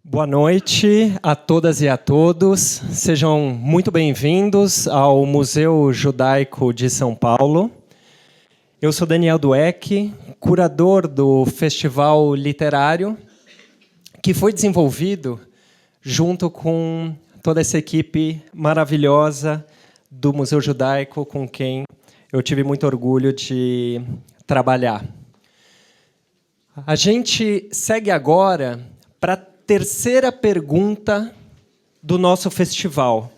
Boa noite a todas e a todos. Sejam muito bem-vindos ao Museu Judaico de São Paulo. Eu sou Daniel Dweck, curador do Festival Literário, que foi desenvolvido junto com toda essa equipe maravilhosa do Museu Judaico, com quem eu tive muito orgulho de trabalhar. A gente segue agora para a terceira pergunta do nosso festival.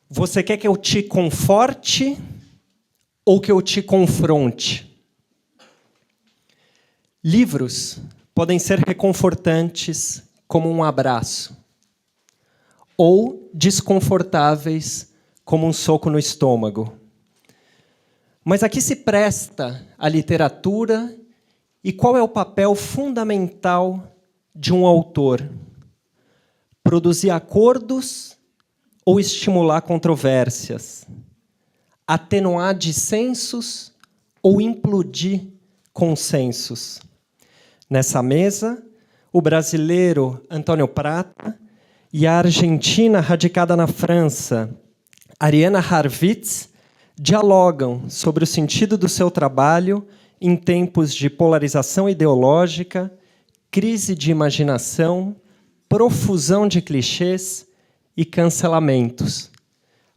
Você quer que eu te conforte ou que eu te confronte? Livros podem ser reconfortantes como um abraço, ou desconfortáveis como um soco no estômago. Mas a que se presta a literatura e qual é o papel fundamental de um autor? Produzir acordos ou estimular controvérsias? Atenuar dissensos ou implodir consensos? Nessa mesa, o brasileiro Antônio Prata e a argentina radicada na França, Ariana Harwitz, dialogam sobre o sentido do seu trabalho em tempos de polarização ideológica, crise de imaginação, profusão de clichês e cancelamentos.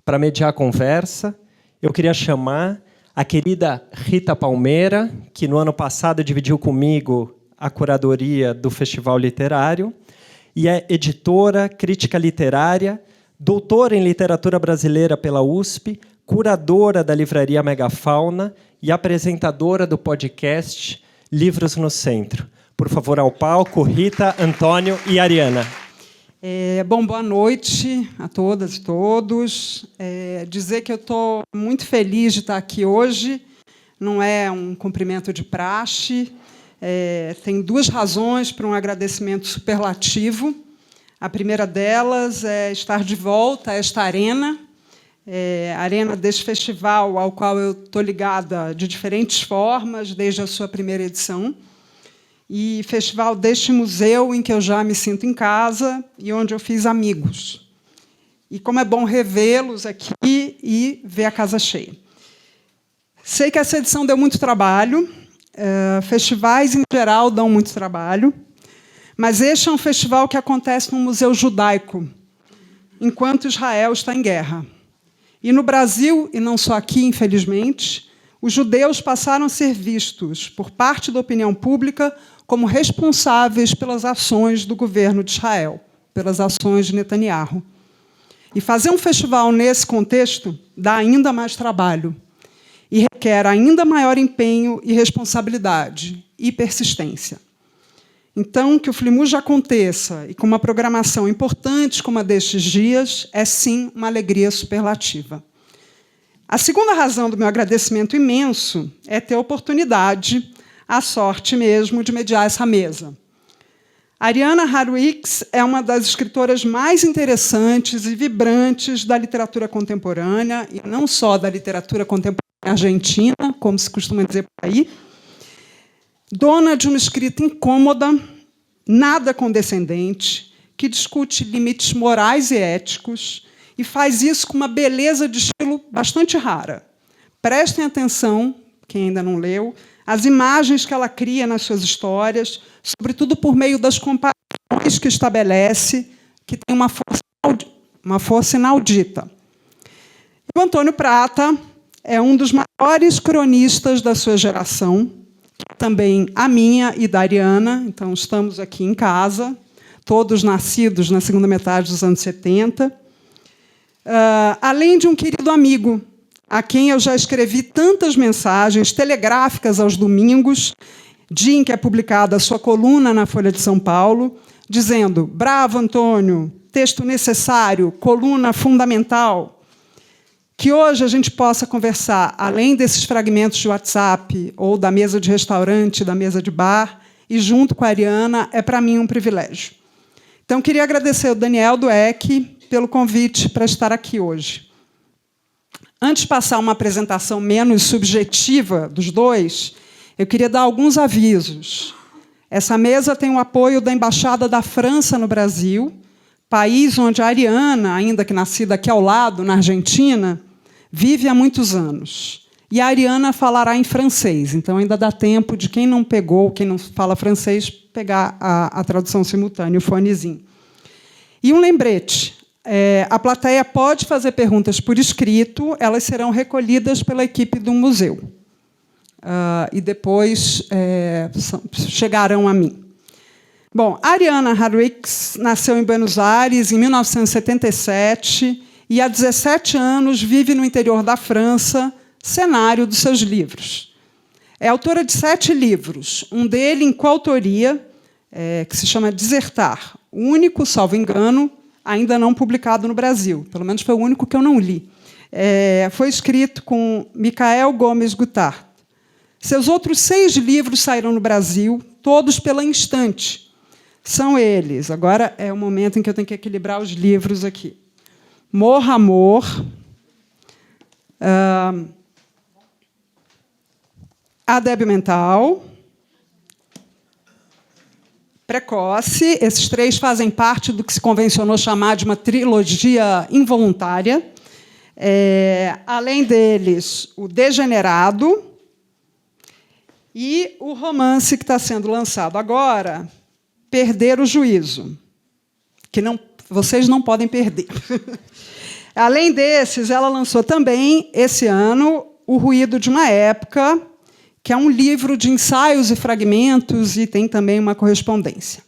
Para mediar a conversa, eu queria chamar a querida Rita Palmeira, que no ano passado dividiu comigo a curadoria do Festival Literário, e é editora, crítica literária, doutora em literatura brasileira pela USP, curadora da livraria Megafauna e apresentadora do podcast Livros no Centro. Por favor, ao palco, Rita, Antônio e Ariana. Boa noite a todas e todos. Dizer que eu estou muito feliz de estar aqui hoje. Não é um cumprimento de praxe. Tem duas razões para um agradecimento superlativo. A primeira delas é estar de volta a esta arena, a arena deste festival, ao qual eu estou ligada de diferentes formas, desde a sua primeira edição, e festival deste museu em que eu já me sinto em casa e onde eu fiz amigos. E como é bom revê-los aqui e ver a casa cheia. Sei que essa edição deu muito trabalho, festivais, em geral, dão muito trabalho, mas este é um festival que acontece no Museu Judaico, enquanto Israel está em guerra. E no Brasil, e não só aqui, infelizmente, os judeus passaram a ser vistos, por parte da opinião pública, como responsáveis pelas ações do governo de Israel, pelas ações de Netanyahu. E fazer um festival nesse contexto dá ainda mais trabalho e requer ainda maior empenho e responsabilidade e persistência. Então, que o Flimuj aconteça e com uma programação importante como a destes dias é, sim, uma alegria superlativa. A segunda razão do meu agradecimento imenso é ter a oportunidade, a sorte mesmo, de mediar essa mesa. Ariana Harwitz é uma das escritoras mais interessantes e vibrantes da literatura contemporânea, e não só da literatura contemporânea argentina, como se costuma dizer por aí, dona de uma escrita incômoda, nada condescendente, que discute limites morais e éticos e faz isso com uma beleza de estilo bastante rara. Prestem atenção, quem ainda não leu, às imagens que ela cria nas suas histórias, sobretudo por meio das comparações que estabelece, que tem uma força inaudita. O Antônio Prata é um dos maiores cronistas da sua geração, também a minha e da Ariana, então estamos aqui em casa, todos nascidos na segunda metade dos anos 70, além de um querido amigo, a quem eu já escrevi tantas mensagens telegráficas aos domingos, dia em que é publicada a sua coluna na Folha de São Paulo, dizendo: bravo, Antônio, texto necessário, coluna fundamental. Que hoje a gente possa conversar, além desses fragmentos de WhatsApp, ou da mesa de restaurante, da mesa de bar, e junto com a Ariana, é, para mim, um privilégio. Então, queria agradecer ao Daniel Dweck pelo convite para estar aqui hoje. Antes de passar uma apresentação menos subjetiva dos dois, eu queria dar alguns avisos. Essa mesa tem o apoio da Embaixada da França no Brasil, país onde a Ariana, ainda que nascida aqui ao lado, na Argentina, vive há muitos anos. E a Ariana falará em francês, então ainda dá tempo de quem não pegou, quem não fala francês, pegar a tradução simultânea, o fonezinho. E um lembrete, a plateia pode fazer perguntas por escrito, elas serão recolhidas pela equipe do museu. E depois chegarão a mim. Bom, a Ariana Harwicz nasceu em Buenos Aires em 1977 e, há 17 anos, vive no interior da França, cenário dos seus livros. É autora de 7 livros, um dele em coautoria, que se chama Desertar, o único, salvo engano, ainda não publicado no Brasil. Pelo menos foi o único que eu não li. Foi escrito com Michael Gomes Guttard. Seus outros 6 livros saíram no Brasil, todos pela Instante. São eles. Agora é o momento em que eu tenho que equilibrar os livros aqui. Morra, Amor. A Débil Mental. Precoce. Esses 3 fazem parte do que se convencionou chamar de uma trilogia involuntária. Além deles, o Degenerado e o romance que está sendo lançado agora, Perder o Juízo, que vocês não podem perder. Além desses, ela lançou também, esse ano, O Ruído de uma Época, que é um livro de ensaios e fragmentos, e tem também uma correspondência.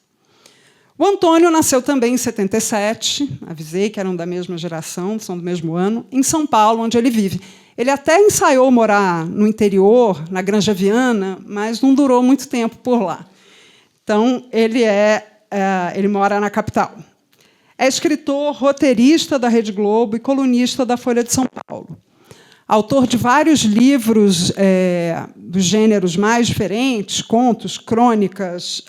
O Antônio nasceu também em 77, avisei que eram da mesma geração, são do mesmo ano, em São Paulo, onde ele vive. Ele até ensaiou morar no interior, na Granja Viana, mas não durou muito tempo por lá. Então, ele mora na capital. É escritor, roteirista da Rede Globo e colunista da Folha de São Paulo. Autor de vários livros dos gêneros mais diferentes, contos, crônicas,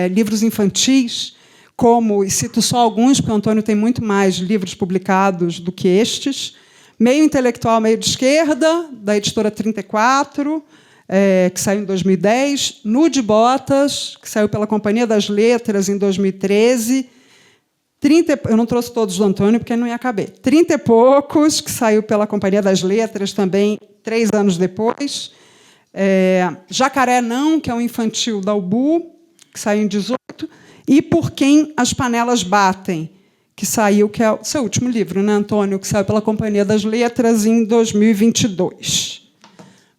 livros infantis, como, e cito só alguns, porque o Antônio tem muito mais livros publicados do que estes, Meio Intelectual, Meio de Esquerda, da editora 34, que saiu em 2010, Nude Botas, que saiu pela Companhia das Letras em 2013, eu não trouxe todos do Antônio, porque não ia caber, 30 e Poucos, que saiu pela Companhia das Letras também 3 anos depois, Jacaré Não, que é um infantil da UBU, que saiu em 18, e Por Quem as Panelas Batem, que saiu, que é o seu último livro, né, Antônio, que saiu pela Companhia das Letras em 2022.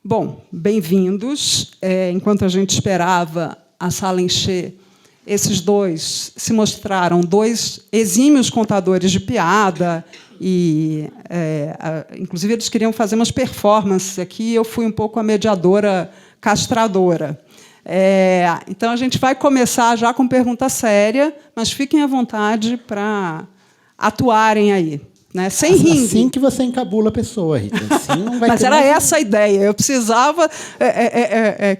Bom, bem-vindos. Enquanto a gente esperava a sala encher, esses 2 se mostraram 2 exímios contadores de piada, e, inclusive, eles queriam fazer umas performances aqui, e eu fui um pouco a mediadora castradora. Então, a gente vai começar já com pergunta séria, mas fiquem à vontade para atuarem aí. Né? Sem ringue. Assim que você encabula a pessoa, Rita. Assim não vai Mas ter era mais... essa a ideia. Eu precisava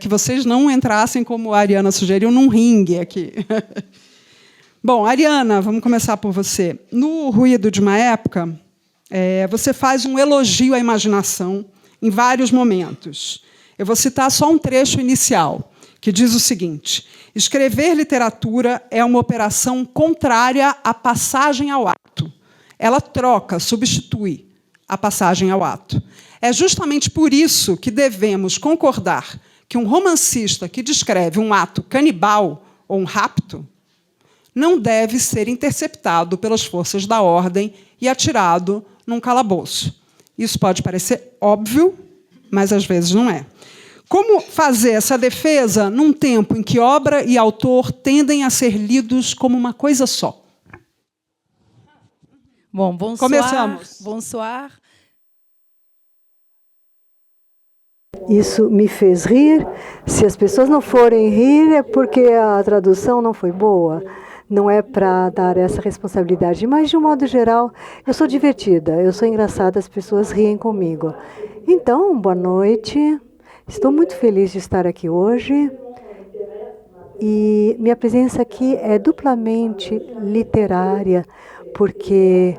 que vocês não entrassem, como a Ariana sugeriu, num ringue aqui. Bom, Ariana, vamos começar por você. No Ruído de uma Época, você faz um elogio à imaginação em vários momentos. Eu vou citar só um trecho inicial, que diz o seguinte: escrever literatura é uma operação contrária à passagem ao ato. Ela troca, substitui a passagem ao ato. É justamente por isso que devemos concordar que um romancista que descreve um ato canibal ou um rapto não deve ser interceptado pelas forças da ordem e atirado num calabouço. Isso pode parecer óbvio, mas às vezes não é. Como fazer essa defesa num tempo em que obra e autor tendem a ser lidos como uma coisa só? Bom, bonsoir. Começamos. Bonsoir. Isso me fez rir. Se as pessoas não forem rir, é porque a tradução não foi boa. Não é para dar essa responsabilidade. Mas, de um modo geral, eu sou divertida, eu sou engraçada, as pessoas riem comigo. Então, boa noite. Estou muito feliz de estar aqui hoje. E minha presença aqui é duplamente literária, porque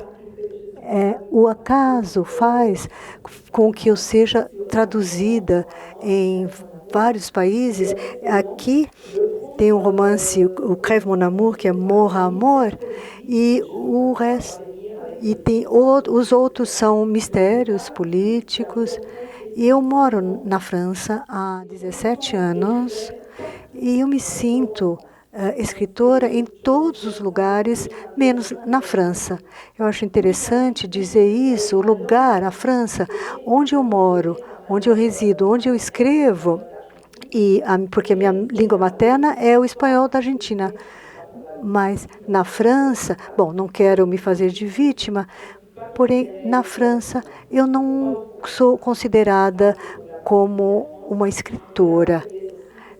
o acaso faz com que eu seja traduzida em vários países. Aqui Tem um romance, o Crève Mon Amour, que é Morra Amor, e o resto, e tem os outros são mistérios políticos. E eu moro na França há 17 anos e eu me sinto escritora em todos os lugares, menos na França. Eu acho interessante dizer isso, o lugar, a França, onde eu moro, onde eu resido, onde eu escrevo, porque a minha língua materna é o espanhol da Argentina. Mas na França, bom, não quero me fazer de vítima, porém, na França, eu não sou considerada como uma escritora.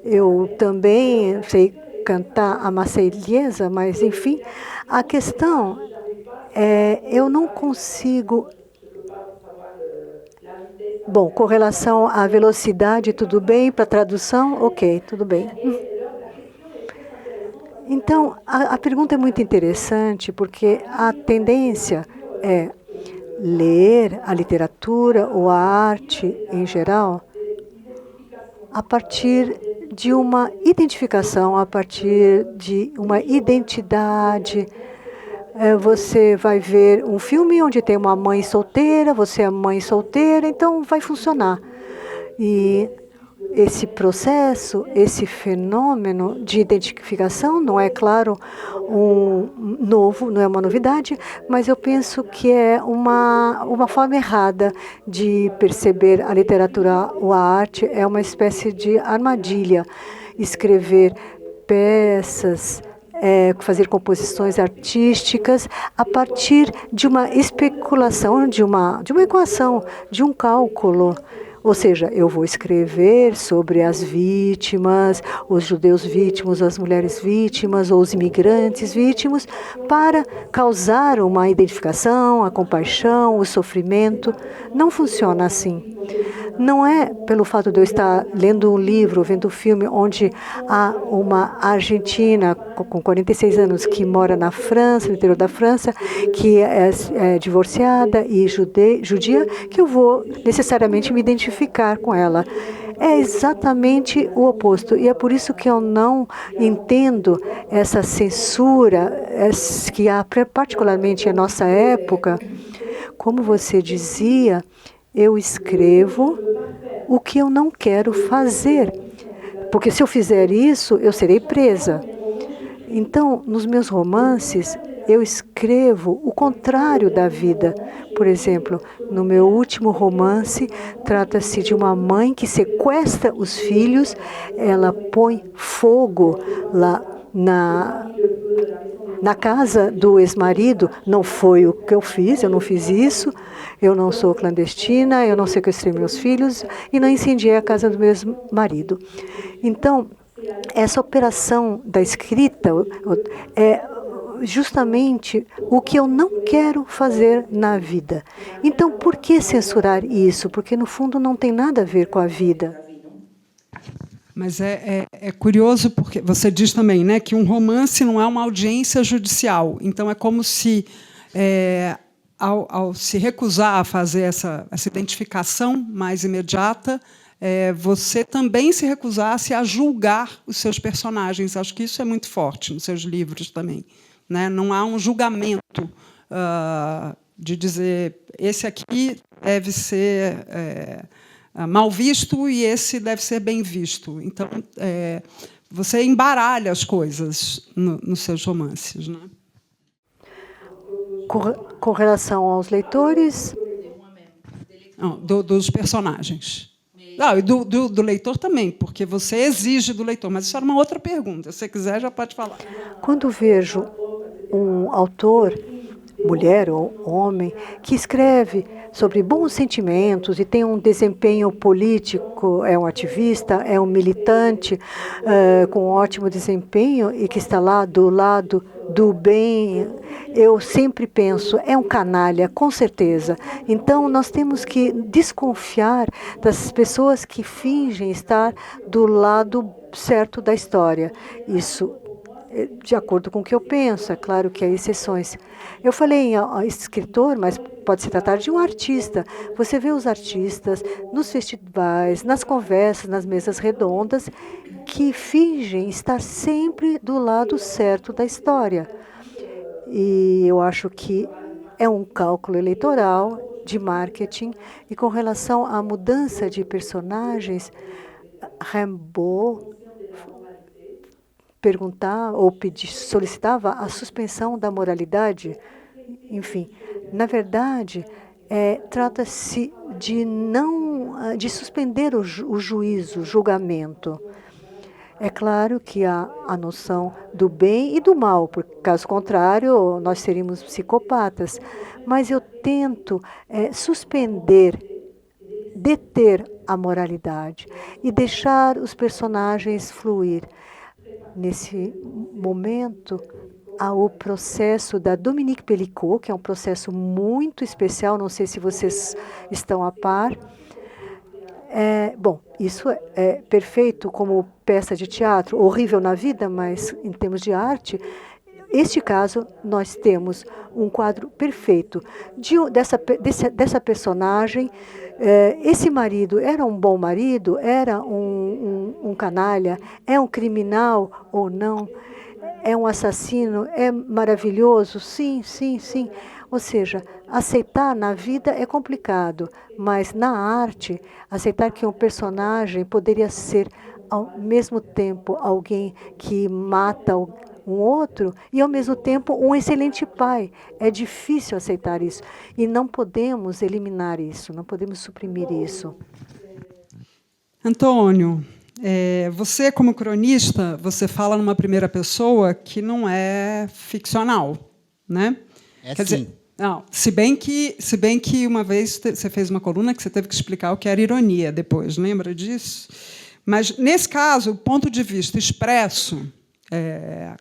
Eu também sei cantar a Marselhesa, mas, enfim, a questão é, eu não consigo... Bom, com relação à velocidade, tudo bem? Para tradução, ok, tudo bem. Então, a pergunta é muito interessante, porque a tendência é ler a literatura ou a arte em geral a partir de uma identificação, a partir de uma identidade. Você vai ver um filme onde tem uma mãe solteira, você é mãe solteira, então vai funcionar. E esse processo, esse fenômeno de identificação não é, claro, novo, não é uma novidade, mas eu penso que é uma forma errada de perceber a literatura ou a arte, é uma espécie de armadilha. Escrever peças, fazer composições artísticas a partir de uma especulação, de uma equação, de um cálculo. Ou seja, eu vou escrever sobre as vítimas, os judeus vítimos, as mulheres vítimas, ou os imigrantes vítimos, para causar uma identificação, a compaixão, o sofrimento. Não funciona assim. Não é pelo fato de eu estar lendo um livro, vendo um filme, onde há uma argentina com 46 anos que mora na França, no interior da França, que é divorciada e judia, que eu vou necessariamente me identificar com ela. É exatamente o oposto. E é por isso que eu não entendo essa censura que há, particularmente em nossa época. Como você dizia, eu escrevo o que eu não quero fazer, porque se eu fizer isso, eu serei presa. Então, nos meus romances, eu escrevo o contrário da vida. Por exemplo, no meu último romance, trata-se de uma mãe que sequestra os filhos, ela põe fogo lá na casa do ex-marido. Não foi o que eu fiz, eu não fiz isso, eu não sou clandestina, eu não sequestrei meus filhos e não incendiei a casa do meu ex-marido. Então, essa operação da escrita é justamente o que eu não quero fazer na vida. Então, por que censurar isso? Porque, no fundo, não tem nada a ver com a vida. Mas é curioso, porque você diz também, né, que um romance não é uma audiência judicial. Então, é como se, ao se recusar a fazer essa identificação mais imediata, você também se recusasse a julgar os seus personagens. Acho que isso é muito forte nos seus livros também. Né? Não há um julgamento de dizer esse aqui deve ser mal visto e esse deve ser bem visto. Então, você embaralha as coisas nos seus romances. Né? Com relação aos leitores? Não, dos personagens. Não, e do leitor também, porque você exige do leitor. Mas isso era uma outra pergunta. Se você quiser, já pode falar. Quando vejo um autor, mulher ou homem, que escreve sobre bons sentimentos e tem um desempenho político, é um ativista, é um militante com um ótimo desempenho e que está lá do lado do bem, eu sempre penso, é um canalha, com certeza. Então, nós temos que desconfiar das pessoas que fingem estar do lado certo da história. Isso de acordo com o que eu penso. É claro que há exceções. Eu falei em escritor, mas pode se tratar de um artista. Você vê os artistas nos festivais, nas conversas, nas mesas redondas, que fingem estar sempre do lado certo da história. E eu acho que é um cálculo eleitoral, de marketing, e com relação à mudança de personagens, Rimbaud solicitava a suspensão da moralidade. Enfim, na verdade, trata-se de suspender o juízo, o julgamento. É claro que há a noção do bem e do mal, porque, caso contrário, nós seríamos psicopatas. Mas eu tento deter a moralidade e deixar os personagens fluir. Nesse momento, há o processo da Dominique Pellicot, que é um processo muito especial, não sei se vocês estão a par. Bom, isso é perfeito como peça de teatro, horrível na vida, mas em termos de arte, este caso, nós temos um quadro perfeito dessa personagem. Esse marido era um bom marido? Era um canalha? É um criminal ou não? É um assassino? É maravilhoso? Sim, sim, sim. Ou seja, aceitar na vida é complicado, mas na arte, aceitar que um personagem poderia ser, ao mesmo tempo, alguém que mata um outro e, ao mesmo tempo, um excelente pai. É difícil aceitar isso. E não podemos eliminar isso, não podemos suprimir isso. Antônio, você, como cronista, você fala numa primeira pessoa que não é ficcional, né? Quer dizer, não, se bem que uma vez você fez uma coluna que você teve que explicar o que era ironia depois, lembra disso? Mas, nesse caso, o ponto de vista expresso,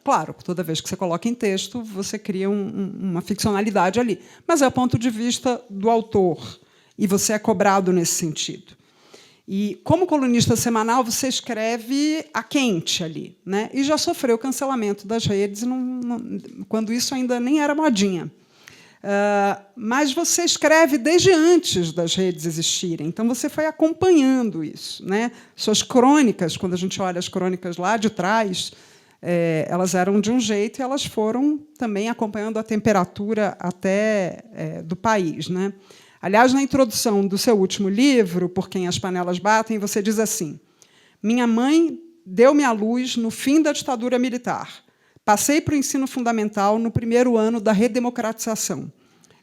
claro, toda vez que você coloca em texto, você cria uma ficcionalidade ali, mas é o ponto de vista do autor, e você é cobrado nesse sentido. E, como colunista semanal, você escreve a quente ali, né? E já sofreu cancelamento das redes quando isso ainda nem era modinha. Mas você escreve desde antes das redes existirem, então você foi acompanhando isso, né? Suas crônicas, quando a gente olha as crônicas lá de trás, elas eram de um jeito e elas foram também acompanhando a temperatura até do país, né? Aliás, na introdução do seu último livro, Por Quem as Panelas Batem, você diz assim: minha mãe deu-me à luz no fim da ditadura militar. Passei para o ensino fundamental no primeiro ano da redemocratização.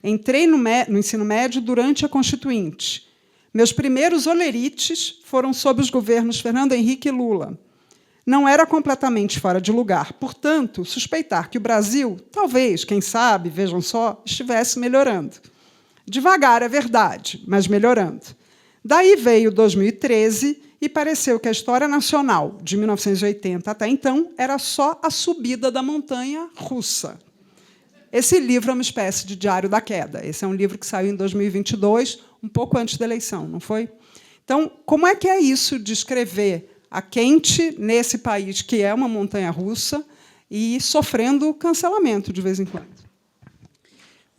Entrei no ensino médio durante a Constituinte. Meus primeiros olerites foram sob os governos Fernando Henrique e Lula. Não era completamente fora de lugar. Portanto, suspeitar que o Brasil, talvez, quem sabe, vejam só, estivesse melhorando. Devagar, é verdade, mas melhorando. Daí veio 2013 e pareceu que a história nacional, de 1980 até então, era só a subida da montanha russa. Esse livro é uma espécie de diário da queda. Esse é um livro que saiu em 2022, um pouco antes da eleição, não foi? Então, como é que é isso de escrever a quente nesse país que é uma montanha russa e sofrendo cancelamento de vez em quando?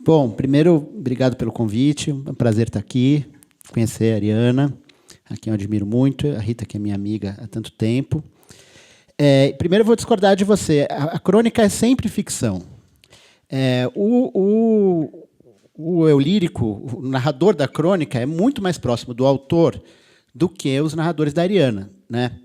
Bom, primeiro, obrigado pelo convite. É um prazer estar aqui, conhecer a Ariana, a quem eu admiro muito, a Rita, que é minha amiga há tanto tempo. Primeiro, eu vou discordar de você. A crônica é sempre ficção. O eu lírico, o narrador da crônica, é muito mais próximo do autor do que os narradores da Ariana, né?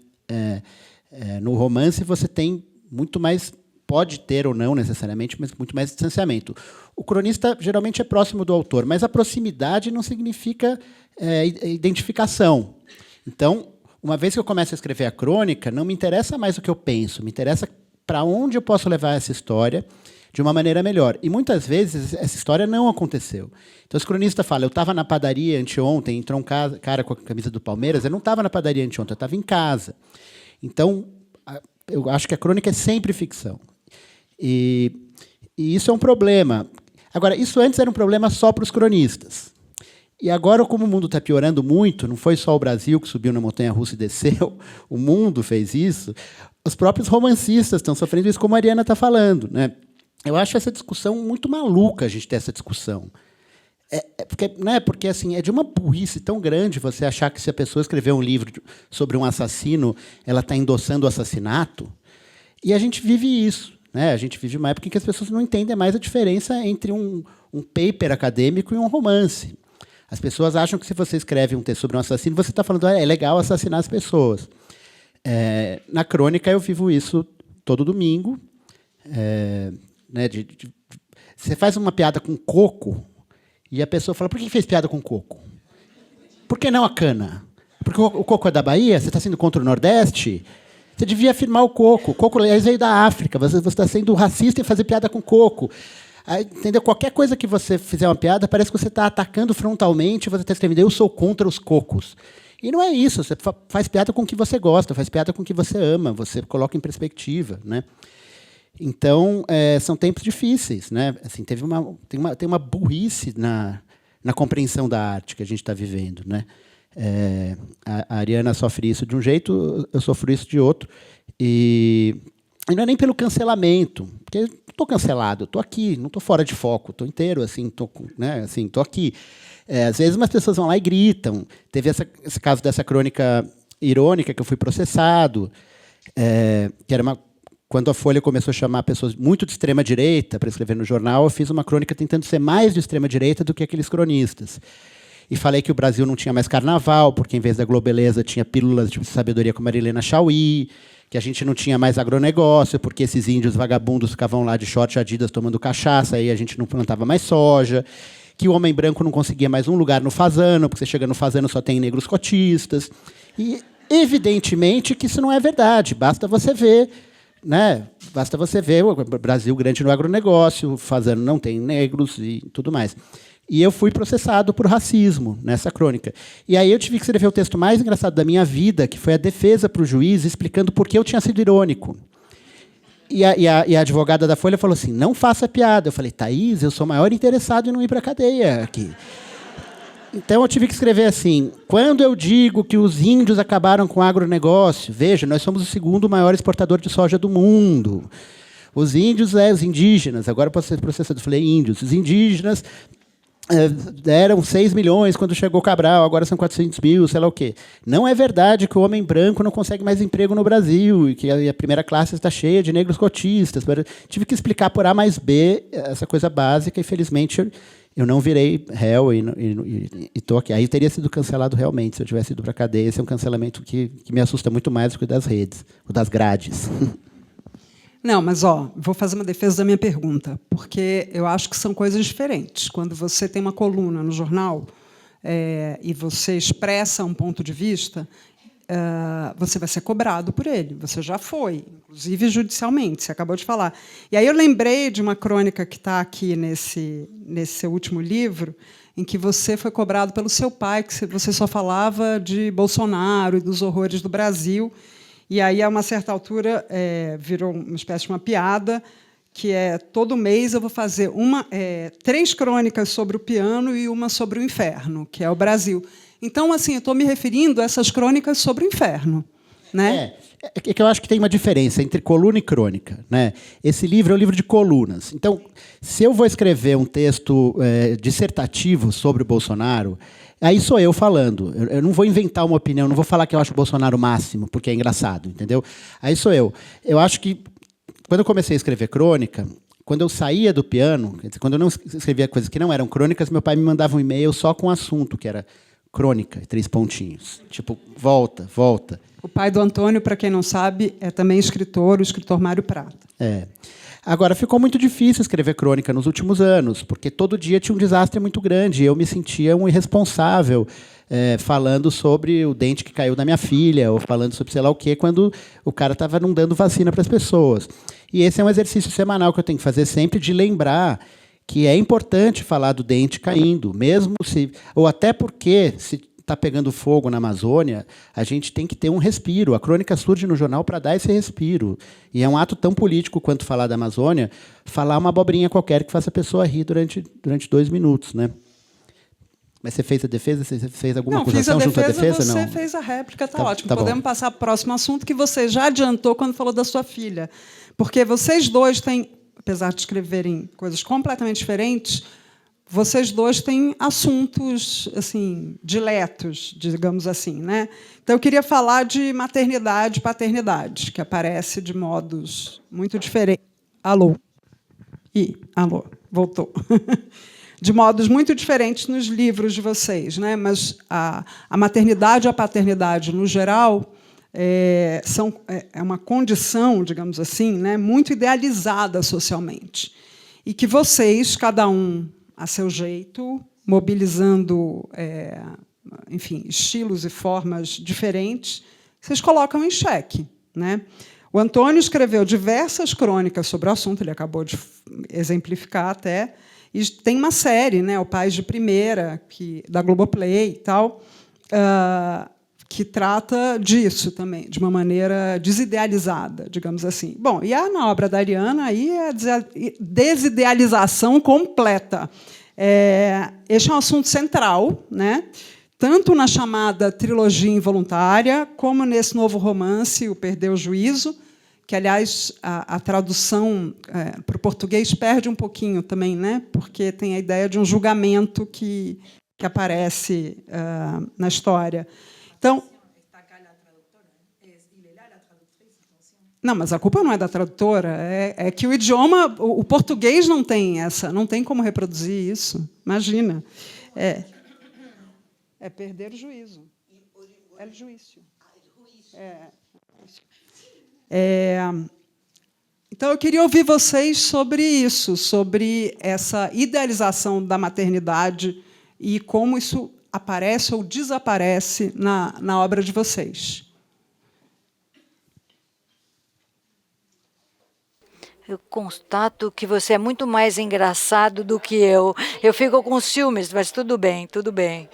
No romance, você tem muito mais, pode ter ou não necessariamente, mas muito mais distanciamento. O cronista geralmente é próximo do autor, mas a proximidade não significa identificação. Então, uma vez que eu começo a escrever a crônica, não me interessa mais o que eu penso, me interessa para onde eu posso levar essa história de uma maneira melhor. E, muitas vezes, essa história não aconteceu. Então, os cronistas falam, eu estava na padaria anteontem, entrou um cara com a camisa do Palmeiras, eu não estava na padaria anteontem, eu estava em casa. Então, eu acho que a crônica é sempre ficção. E isso é um problema. Agora, isso antes era um problema só para os cronistas. E agora, como o mundo está piorando muito, não foi só o Brasil que subiu na montanha-russa e desceu, o mundo fez isso, os próprios romancistas estão sofrendo isso, como a Ariana está falando, né? Eu acho essa discussão muito maluca, a gente ter essa discussão. Porque assim, é de uma burrice tão grande você achar que se a pessoa escrever um livro sobre um assassino, ela está endossando o assassinato. E a gente vive isso. Né? A gente vive uma época em que as pessoas não entendem mais a diferença entre um paper acadêmico e um romance. As pessoas acham que se você escreve um texto sobre um assassino, você está falando é legal assassinar as pessoas. Na crônica, eu vivo isso todo domingo. Né, você faz uma piada com coco e a pessoa fala, por que fez piada com coco? Por que não a cana? Porque o coco é da Bahia? Você está sendo contra o Nordeste? Você devia afirmar o coco. O coco veio da África. Você está sendo racista em fazer piada com coco. Aí, entendeu? Qualquer coisa que você fizer uma piada, parece que você está atacando frontalmente, você está escrevendo, eu sou contra os cocos. E não é isso. Você faz piada com o que você gosta, faz piada com o que você ama, você coloca em perspectiva, né? Então, são tempos difíceis, né? Assim, tem uma burrice na compreensão da arte que a gente está vivendo, né? A Ariana sofre isso de um jeito, eu sofro isso de outro. E não é nem pelo cancelamento, porque eu estou cancelado, estou aqui, não estou fora de foco, estou inteiro, assim, estou aqui. Às vezes umas pessoas vão lá e gritam. Teve esse caso dessa crônica irônica que eu fui processado, que era quando a Folha começou a chamar pessoas muito de extrema-direita para escrever no jornal, eu fiz uma crônica tentando ser mais de extrema-direita do que aqueles cronistas. E falei que o Brasil não tinha mais carnaval, porque, em vez da Globeleza, tinha pílulas de sabedoria com Marilena Chauí, que a gente não tinha mais agronegócio, porque esses índios vagabundos ficavam lá de short Adidas tomando cachaça, e a gente não plantava mais soja, que o homem branco não conseguia mais um lugar no Fazano, porque você chega no Fazano só tem negros cotistas. E, evidentemente, que isso não é verdade. Basta você ver... Né? Basta você ver o Brasil grande no agronegócio, o Fazano não tem negros e tudo mais. E eu fui processado por racismo nessa crônica. E aí eu tive que escrever o texto mais engraçado da minha vida, que foi a defesa para o juiz, explicando por que eu tinha sido irônico. E a advogada da Folha falou assim, não faça piada. Eu falei, Thaís, eu sou o maior interessado em não ir para a cadeia aqui. Então, eu tive que escrever assim, quando eu digo que os índios acabaram com o agronegócio, veja, nós somos o segundo maior exportador de soja do mundo. Os índios, os indígenas, agora posso ser processado, eu falei índios, os indígenas eram 6 milhões quando chegou Cabral, agora são 400 mil, sei lá o quê. Não é verdade que o homem branco não consegue mais emprego no Brasil e que a primeira classe está cheia de negros cotistas. Tive que explicar por A mais B essa coisa básica e, felizmente, eu não virei réu e estou aqui. Aí teria sido cancelado realmente se eu tivesse ido para a cadeia. Esse é um cancelamento que me assusta muito mais do que o das redes, o das grades. Não, mas vou fazer uma defesa da minha pergunta, porque eu acho que são coisas diferentes. Quando você tem uma coluna no jornal e você expressa um ponto de vista, você vai ser cobrado por ele. Você já foi, inclusive judicialmente, você acabou de falar. E aí eu lembrei de uma crônica que está aqui nesse seu último livro, em que você foi cobrado pelo seu pai, que você só falava de Bolsonaro e dos horrores do Brasil. E aí, a uma certa altura, virou uma espécie de uma piada, que todo mês eu vou fazer 3 crônicas sobre o piano e uma sobre o inferno, que é o Brasil. Então, assim, eu estou me referindo a essas crônicas sobre o inferno. Né? É que eu acho que tem uma diferença entre coluna e crônica. Né? Esse livro é um livro de colunas. Então, se eu vou escrever um texto dissertativo sobre o Bolsonaro, aí sou eu falando. Eu não vou inventar uma opinião, não vou falar que eu acho o Bolsonaro o máximo, porque é engraçado, entendeu? Aí sou eu. Eu acho que, quando eu comecei a escrever crônica, quando eu saía do piano, quer dizer, quando eu não escrevia coisas que não eram crônicas, meu pai me mandava um e-mail só com o assunto, que era crônica, 3 pontinhos. Tipo, volta. O pai do Antônio, para quem não sabe, é também escritor, o escritor Mário Prata. Agora, ficou muito difícil escrever crônica nos últimos anos, porque todo dia tinha um desastre muito grande. E eu me sentia um irresponsável falando sobre o dente que caiu da minha filha, ou falando sobre sei lá o quê, quando o cara estava não dando vacina para as pessoas. E esse é um exercício semanal que eu tenho que fazer sempre, de lembrar que é importante falar do dente caindo, mesmo se... Ou até porque, se está pegando fogo na Amazônia, a gente tem que ter um respiro. A crônica surge no jornal para dar esse respiro. E é um ato tão político quanto falar da Amazônia, falar uma abobrinha qualquer que faça a pessoa rir durante 2 minutos. Né? Mas você fez a defesa? Você fez alguma Não, fiz a acusação junto à defesa, defesa? você Não. fez a réplica, está Tá- ótimo. tá bom. Podemos passar para o próximo assunto, que você já adiantou quando falou da sua filha. Porque vocês dois têm, apesar de escreverem coisas completamente diferentes, vocês dois têm assuntos assim diletos, digamos assim, né? Então eu queria falar de maternidade e paternidade, que aparece de modos muito diferentes. Alô? Alô, voltou. De modos muito diferentes nos livros de vocês, né? Mas a maternidade e a paternidade, no geral, é uma condição, digamos assim, né? Muito idealizada socialmente. E que vocês, cada um a seu jeito, mobilizando, enfim, estilos e formas diferentes, vocês colocam em xeque, né? O Antônio escreveu diversas crônicas sobre o assunto, ele acabou de exemplificar até, e tem uma série, né, O Pais de Primeira, da Globoplay e tal, que trata disso também, de uma maneira desidealizada, digamos assim. Bom, e na obra da Ariana aí é a desidealização completa. Este é um assunto central, né? Tanto na chamada trilogia involuntária, como nesse novo romance, O Perder o Juízo, que, aliás, a tradução para o português perde um pouquinho também, né? Porque tem a ideia de um julgamento que aparece na história. Então, não, mas a culpa não é da tradutora, é que o idioma, o português não tem como reproduzir isso. Imagina. É perder o juízo. É o juízo. Então, eu queria ouvir vocês sobre isso, sobre essa idealização da maternidade e como isso aparece ou desaparece na obra de vocês. Eu constato que você é muito mais engraçado do que eu. Eu fico com ciúmes, mas tudo bem, tudo bem.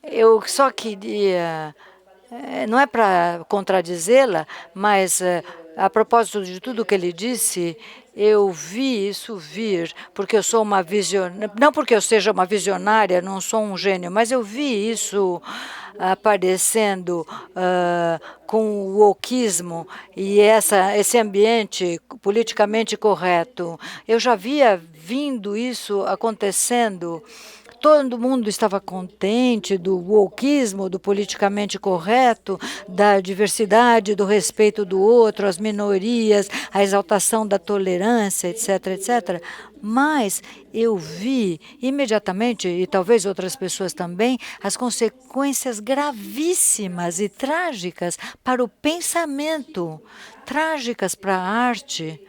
Eu só queria... não é para contradizê-la, mas, a propósito de tudo que ele disse, eu vi isso vir, porque eu sou uma visionária, não porque eu seja uma visionária, não sou um gênio, mas eu vi isso aparecendo com o wokismo e esse ambiente politicamente correto. Eu já via vindo isso acontecendo. Todo mundo estava contente do wokismo, do politicamente correto, da diversidade, do respeito do outro, as minorias, a exaltação da tolerância, etc., etc. Mas eu vi imediatamente, e talvez outras pessoas também, as consequências gravíssimas e trágicas para o pensamento, trágicas para a arte.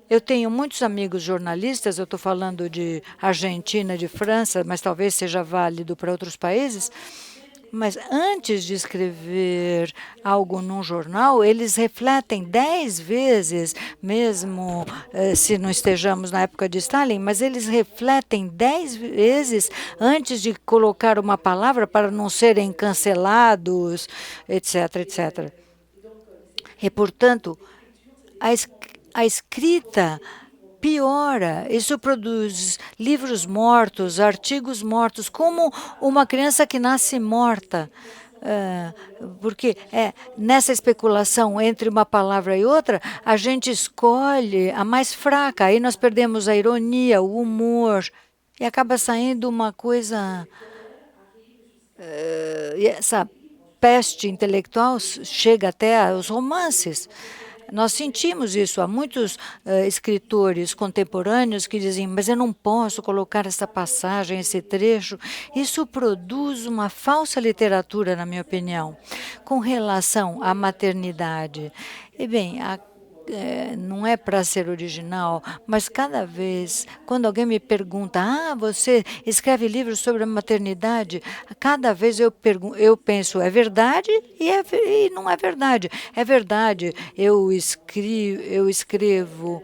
Eu tenho muitos amigos jornalistas, eu estou falando de Argentina, de França, mas talvez seja válido para outros países. Mas antes de escrever algo num jornal, eles refletem 10 vezes, mesmo se não estejamos na época de Stalin, mas eles refletem 10 vezes antes de colocar uma palavra para não serem cancelados, etc., etc. E, portanto, a escrita piora, isso produz livros mortos, artigos mortos, como uma criança que nasce morta. Porque nessa especulação entre uma palavra e outra, a gente escolhe a mais fraca, aí nós perdemos a ironia, o humor, e acaba saindo uma coisa... e essa peste intelectual chega até os romances. Nós sentimos isso. Há muitos escritores contemporâneos que dizem, mas eu não posso colocar essa passagem, esse trecho. Isso produz uma falsa literatura, na minha opinião, com relação à maternidade. E, bem, não é para ser original, mas cada vez, quando alguém me pergunta, você escreve livros sobre a maternidade, cada vez eu penso, é verdade e não é verdade. É verdade, eu escrevo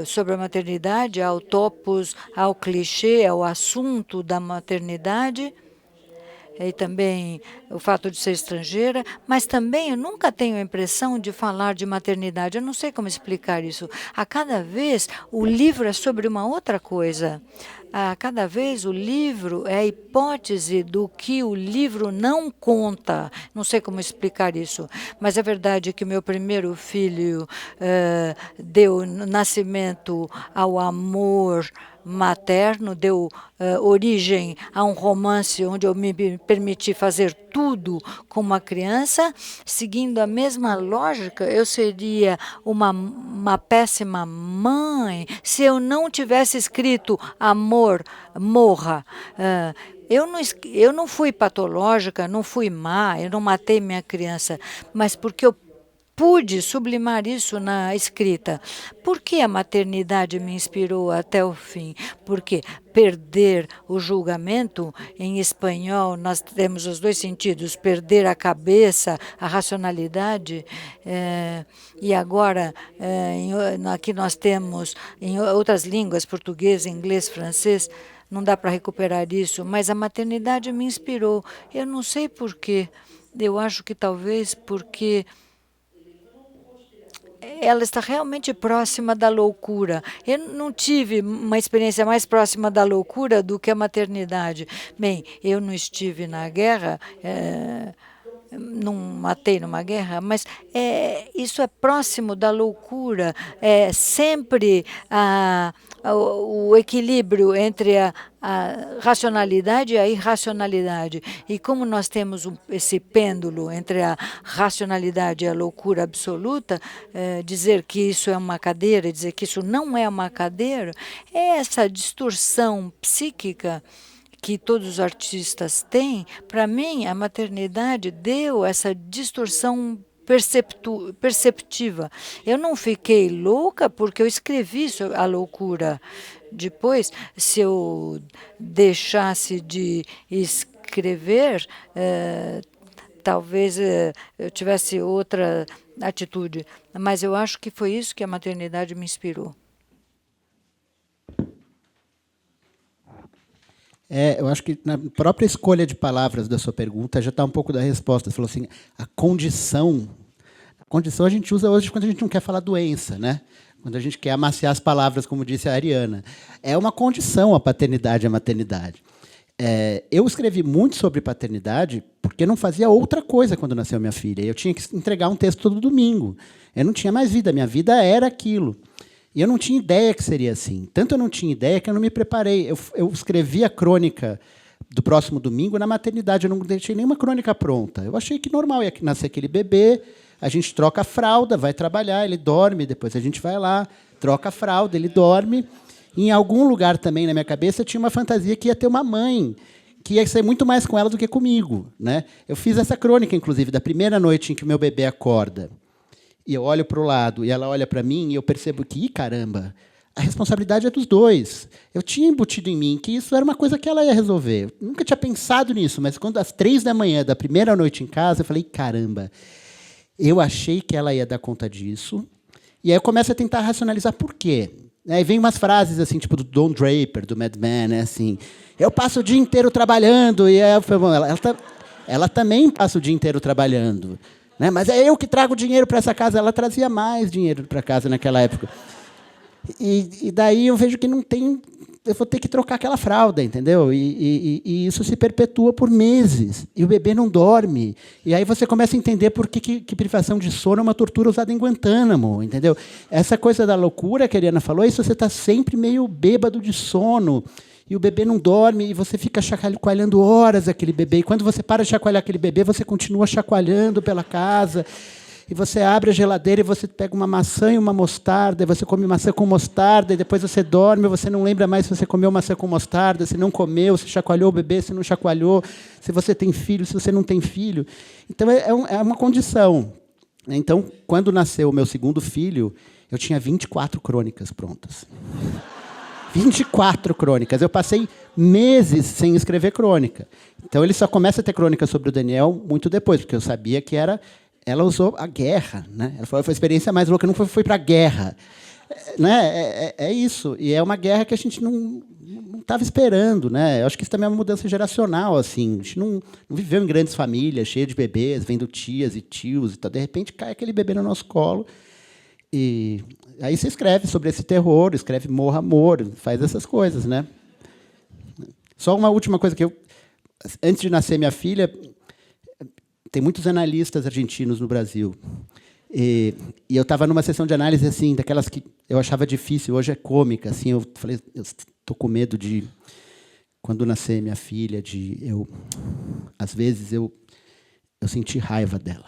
sobre a maternidade, ao topos, ao clichê, ao assunto da maternidade, e também o fato de ser estrangeira, mas também eu nunca tenho a impressão de falar de maternidade. Eu não sei como explicar isso. A cada vez o livro é sobre uma outra coisa. A cada vez o livro é a hipótese do que o livro não conta. Não sei como explicar isso, mas é verdade que o meu primeiro filho deu nascimento ao amor materno, deu origem a um romance onde eu me permiti fazer tudo com uma criança. Seguindo a mesma lógica, eu seria uma péssima mãe se eu não tivesse escrito amor, morra. Eu não fui patológica, não fui má, eu não matei minha criança, mas porque eu pude sublimar isso na escrita. Por que a maternidade me inspirou até o fim? Porque perder o julgamento, em espanhol nós temos os dois sentidos, perder a cabeça, a racionalidade, e agora aqui nós temos em outras línguas, português, inglês, francês, não dá para recuperar isso, mas a maternidade me inspirou. Eu não sei por quê, eu acho que talvez porque ela está realmente próxima da loucura. Eu não tive uma experiência mais próxima da loucura do que a maternidade. Bem, eu não estive na guerra, não matei numa guerra, mas isso é próximo da loucura. É sempre o equilíbrio entre a racionalidade e a irracionalidade. E como nós temos esse pêndulo entre a racionalidade e a loucura absoluta, dizer que isso é uma cadeira, dizer que isso não é uma cadeira, é essa distorção psíquica que todos os artistas têm. Para mim, a maternidade deu essa distorção perceptiva. Eu não fiquei louca porque eu escrevi a loucura. Depois, se eu deixasse de escrever, talvez eu tivesse outra atitude. Mas eu acho que foi isso que a maternidade me inspirou. Eu acho que na própria escolha de palavras da sua pergunta já está um pouco da resposta. Você falou assim, a condição. A condição a gente usa hoje quando a gente não quer falar doença, né? Quando a gente quer amaciar as palavras, como disse a Ariana. É uma condição a paternidade e a maternidade. Eu escrevi muito sobre paternidade porque não fazia outra coisa quando nasceu minha filha. Eu tinha que entregar um texto todo domingo. Eu não tinha mais vida, minha vida era aquilo. E eu não tinha ideia que seria assim. Tanto eu não tinha ideia que eu não me preparei. Eu escrevi a crônica do próximo domingo na maternidade. Eu não deixei nenhuma crônica pronta. Eu achei que normal ia nascer aquele bebê, a gente troca a fralda, vai trabalhar, ele dorme, depois a gente vai lá, troca a fralda, ele dorme. Em algum lugar também na minha cabeça tinha uma fantasia que ia ter uma mãe, que ia ser muito mais com ela do que comigo, né? Eu fiz essa crônica, inclusive, da primeira noite em que o meu bebê acorda. E eu olho para o lado, e ela olha para mim, e eu percebo que, caramba, a responsabilidade é dos dois. Eu tinha embutido em mim que isso era uma coisa que ela ia resolver. Eu nunca tinha pensado nisso, mas quando às 3h da primeira noite em casa, eu falei, caramba, eu achei que ela ia dar conta disso. E aí eu começo a tentar racionalizar por quê. Aí vem umas frases assim, tipo do Don Draper, do Mad Men, né, assim, eu passo o dia inteiro trabalhando, e ela também passa o dia inteiro trabalhando. Né? Mas é eu que trago dinheiro para essa casa. Ela trazia mais dinheiro para casa naquela época. E daí eu vejo que não tem... Eu vou ter que trocar aquela fralda, entendeu? E isso se perpetua por meses. E o bebê não dorme. E aí você começa a entender por que privação de sono é uma tortura usada em Guantánamo, entendeu? Essa coisa da loucura que a Ariana falou, isso você está sempre meio bêbado de sono. E o bebê não dorme, e você fica chacoalhando horas aquele bebê. E quando você para de chacoalhar aquele bebê, você continua chacoalhando pela casa. E você abre a geladeira e você pega uma maçã e uma mostarda, e você come maçã com mostarda, e depois você dorme, você não lembra mais se você comeu maçã com mostarda, se não comeu, se chacoalhou o bebê, se não chacoalhou, se você tem filho, se você não tem filho. Então, é uma condição. Então, quando nasceu o meu segundo filho, eu tinha 24 crônicas prontas. 24 crônicas. Eu passei meses sem escrever crônica. Então, ele só começa a ter crônica sobre o Daniel muito depois, porque eu sabia que ela usou a guerra. Né? Ela falou, foi a experiência mais louca, não foi para a guerra. Né? É isso. E é uma guerra que a gente não estava esperando. Né? Eu acho que isso também é uma mudança geracional. Assim. A gente não viveu em grandes famílias, cheias de bebês, vendo tias e tios. E tal. De repente, cai aquele bebê no nosso colo. E aí você escreve sobre esse terror, escreve Morra Amor, faz essas coisas. Né? Só uma última coisa que eu... Antes de nascer minha filha, tem muitos analistas argentinos no Brasil. E eu estava numa sessão de análise assim, daquelas que eu achava difícil, hoje é cômica. Assim, eu falei, eu estou com medo de, quando nascer minha filha, às vezes eu senti raiva dela.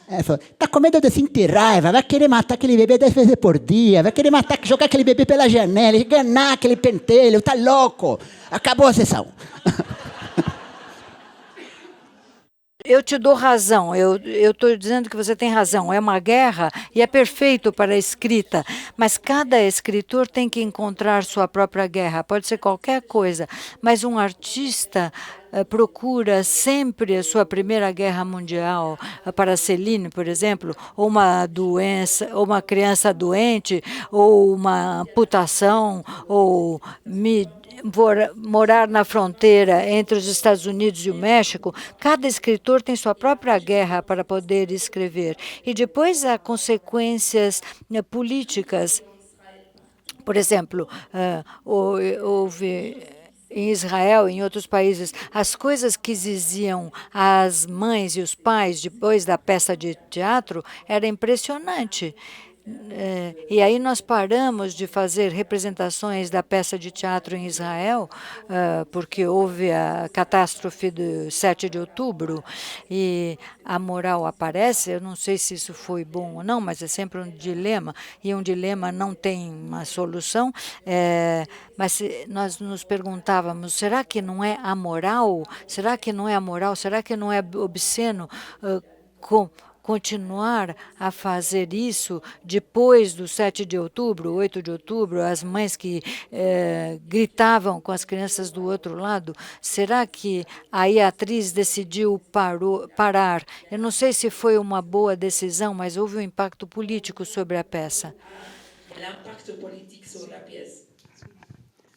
Ela falou, tá com medo de sentir raiva, vai querer matar aquele bebê 10 vezes por dia, vai querer jogar aquele bebê pela janela, enganar aquele pentelho, tá louco. Acabou a sessão. Eu te dou razão, eu estou dizendo que você tem razão. É uma guerra e é perfeito para a escrita, mas cada escritor tem que encontrar sua própria guerra. Pode ser qualquer coisa, mas um artista procura sempre a sua primeira guerra mundial. Para Celine, por exemplo, ou uma doença, ou uma criança doente, ou uma amputação, ou morar na fronteira entre os Estados Unidos e o México. Cada escritor tem sua própria guerra para poder escrever. E depois há consequências políticas. Por exemplo, houve em Israel e em outros países, as coisas que diziam as mães e os pais depois da peça de teatro era impressionante. E aí nós paramos de fazer representações da peça de teatro em Israel, porque houve a catástrofe do 7 de outubro, e a moral aparece. Eu não sei se isso foi bom ou não, mas é sempre um dilema, e um dilema não tem uma solução. Mas nós nos perguntávamos, será que não é amoral? Será que não é amoral? Será que não é obsceno continuar a fazer isso depois do 7 de outubro, 8 de outubro, as mães que gritavam com as crianças do outro lado? Será que aí a atriz decidiu parar? Eu não sei se foi uma boa decisão, mas houve um impacto político sobre a peça.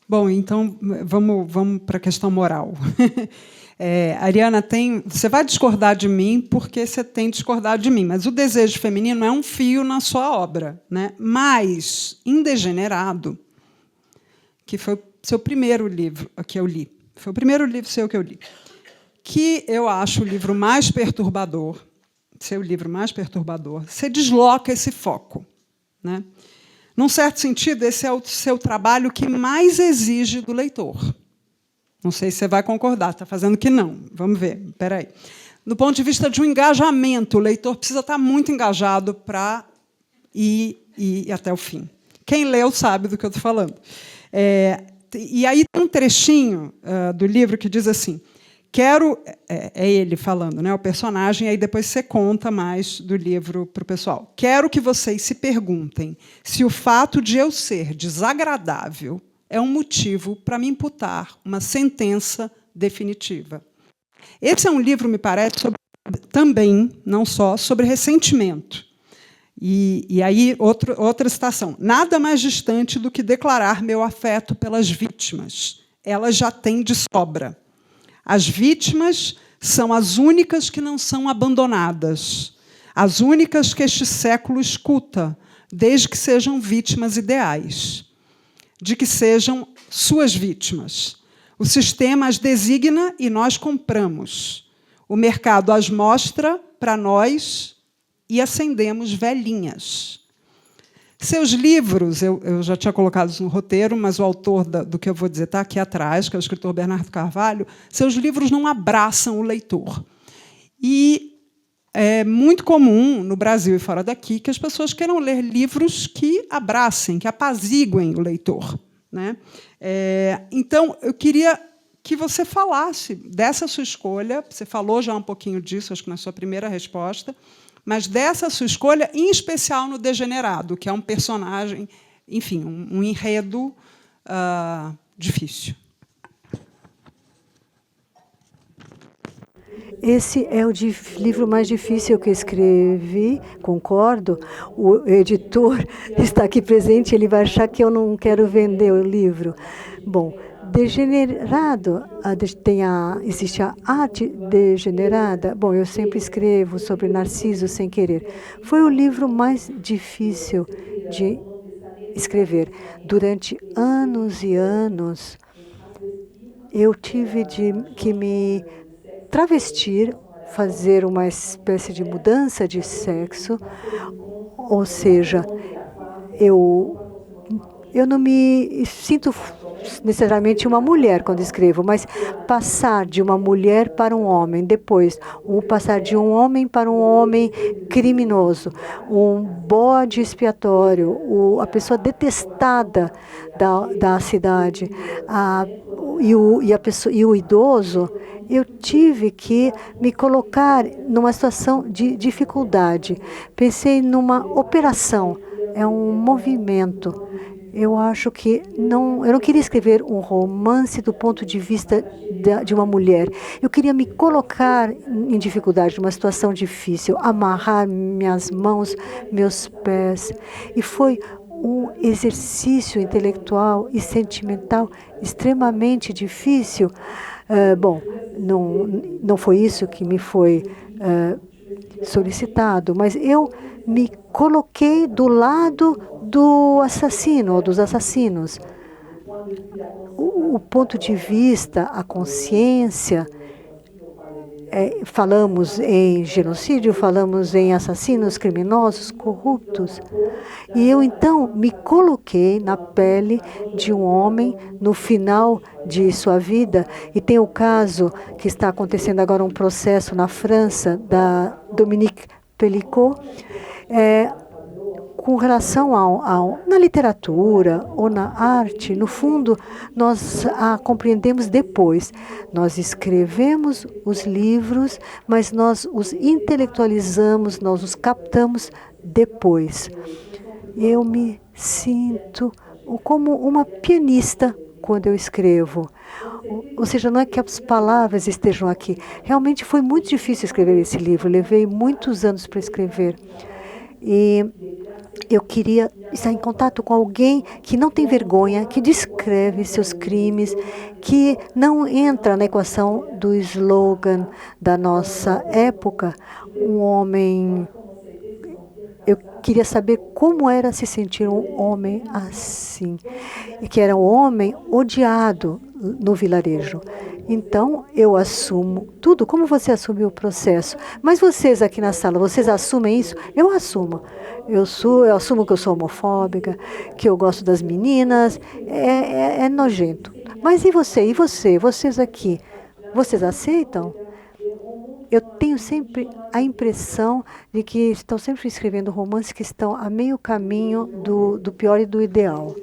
Bom, então vamos para a questão moral. Ariana, você vai discordar de mim porque você tem discordado de mim, mas o desejo feminino é um fio na sua obra. Né? Mas, em Degenerado, que foi o seu primeiro livro que eu li, foi o primeiro livro seu que eu li, que eu acho o livro mais perturbador, seu livro mais perturbador, você desloca esse foco. Né? Num certo sentido, esse é o seu trabalho que mais exige do leitor. Não sei se você vai concordar, está fazendo que não. Vamos ver, espera aí. Do ponto de vista de um engajamento, o leitor precisa estar muito engajado para ir até o fim. Quem leu sabe do que eu estou falando. E aí tem um trechinho do livro que diz assim, é ele falando, né, o personagem, e aí depois você conta mais do livro para o pessoal. Quero que vocês se perguntem se o fato de eu ser desagradável é um motivo para me imputar uma sentença definitiva. Esse é um livro, me parece, também, não só, sobre ressentimento. E aí, outra citação. Nada mais distante do que declarar meu afeto pelas vítimas. Elas já têm de sobra. As vítimas são as únicas que não são abandonadas, as únicas que este século escuta, desde que sejam vítimas ideais, de que sejam suas vítimas. O sistema as designa e nós compramos. O mercado as mostra para nós e acendemos velhinhas. Seus livros, eu já tinha colocado isso no roteiro, mas o autor do que eu vou dizer está aqui atrás, que é o escritor Bernardo Carvalho. Seus livros não abraçam o leitor. E é muito comum, no Brasil e fora daqui, que as pessoas queiram ler livros que abracem, que apaziguem o leitor. Né? Então, eu queria que você falasse dessa sua escolha. Você falou já um pouquinho disso, acho que na sua primeira resposta, mas dessa sua escolha, em especial no Degenerado, que é um personagem, enfim, um enredo difícil. Esse é o livro mais difícil que eu escrevi, concordo. O editor está aqui presente, ele vai achar que eu não quero vender o livro. Bom, degenerado, existe a arte degenerada. Bom, eu sempre escrevo sobre Narciso sem querer. Foi o livro mais difícil de escrever. Durante anos e anos, eu tive que me travestir, fazer uma espécie de mudança de sexo, ou seja, eu não me sinto necessariamente uma mulher quando escrevo, mas passar de uma mulher para um homem, depois passar de um homem para um homem criminoso, um bode expiatório, a pessoa detestada da cidade, e o idoso. Eu tive que me colocar numa situação de dificuldade. Pensei numa operação, é um movimento. Eu acho que eu não queria escrever um romance do ponto de vista de uma mulher. Eu queria me colocar em dificuldade, numa situação difícil, amarrar minhas mãos, meus pés. E foi um exercício intelectual e sentimental extremamente difícil. Bom, não foi isso que me foi solicitado, mas eu me coloquei do lado do assassino ou dos assassinos. O ponto de vista, a consciência, falamos em genocídio, falamos em assassinos, criminosos, corruptos. E eu, então, me coloquei na pele de um homem no final de sua vida. E tem o caso que está acontecendo agora, um processo na França, da Dominique Pellicot, com relação na literatura ou na arte. No fundo, nós a compreendemos depois. Nós escrevemos os livros, mas nós os intelectualizamos, nós os captamos depois. Eu me sinto como uma pianista quando eu escrevo. Ou seja, não é que as palavras estejam aqui. Realmente foi muito difícil escrever esse livro. Levei muitos anos para escrever. E eu queria estar em contato com alguém que não tem vergonha, que descreve seus crimes, que não entra na equação do slogan da nossa época. Um homem... Eu queria saber como era se sentir um homem assim, e que era um homem odiado no vilarejo. Então, eu assumo tudo, como você assume o processo. Mas vocês aqui na sala, vocês assumem isso? Eu assumo. Eu assumo que eu sou homofóbica, que eu gosto das meninas. É nojento. Mas e você? E você? Vocês aqui, vocês aceitam? Eu tenho sempre a impressão de que estão sempre escrevendo romances que estão a meio caminho do pior e do ideal.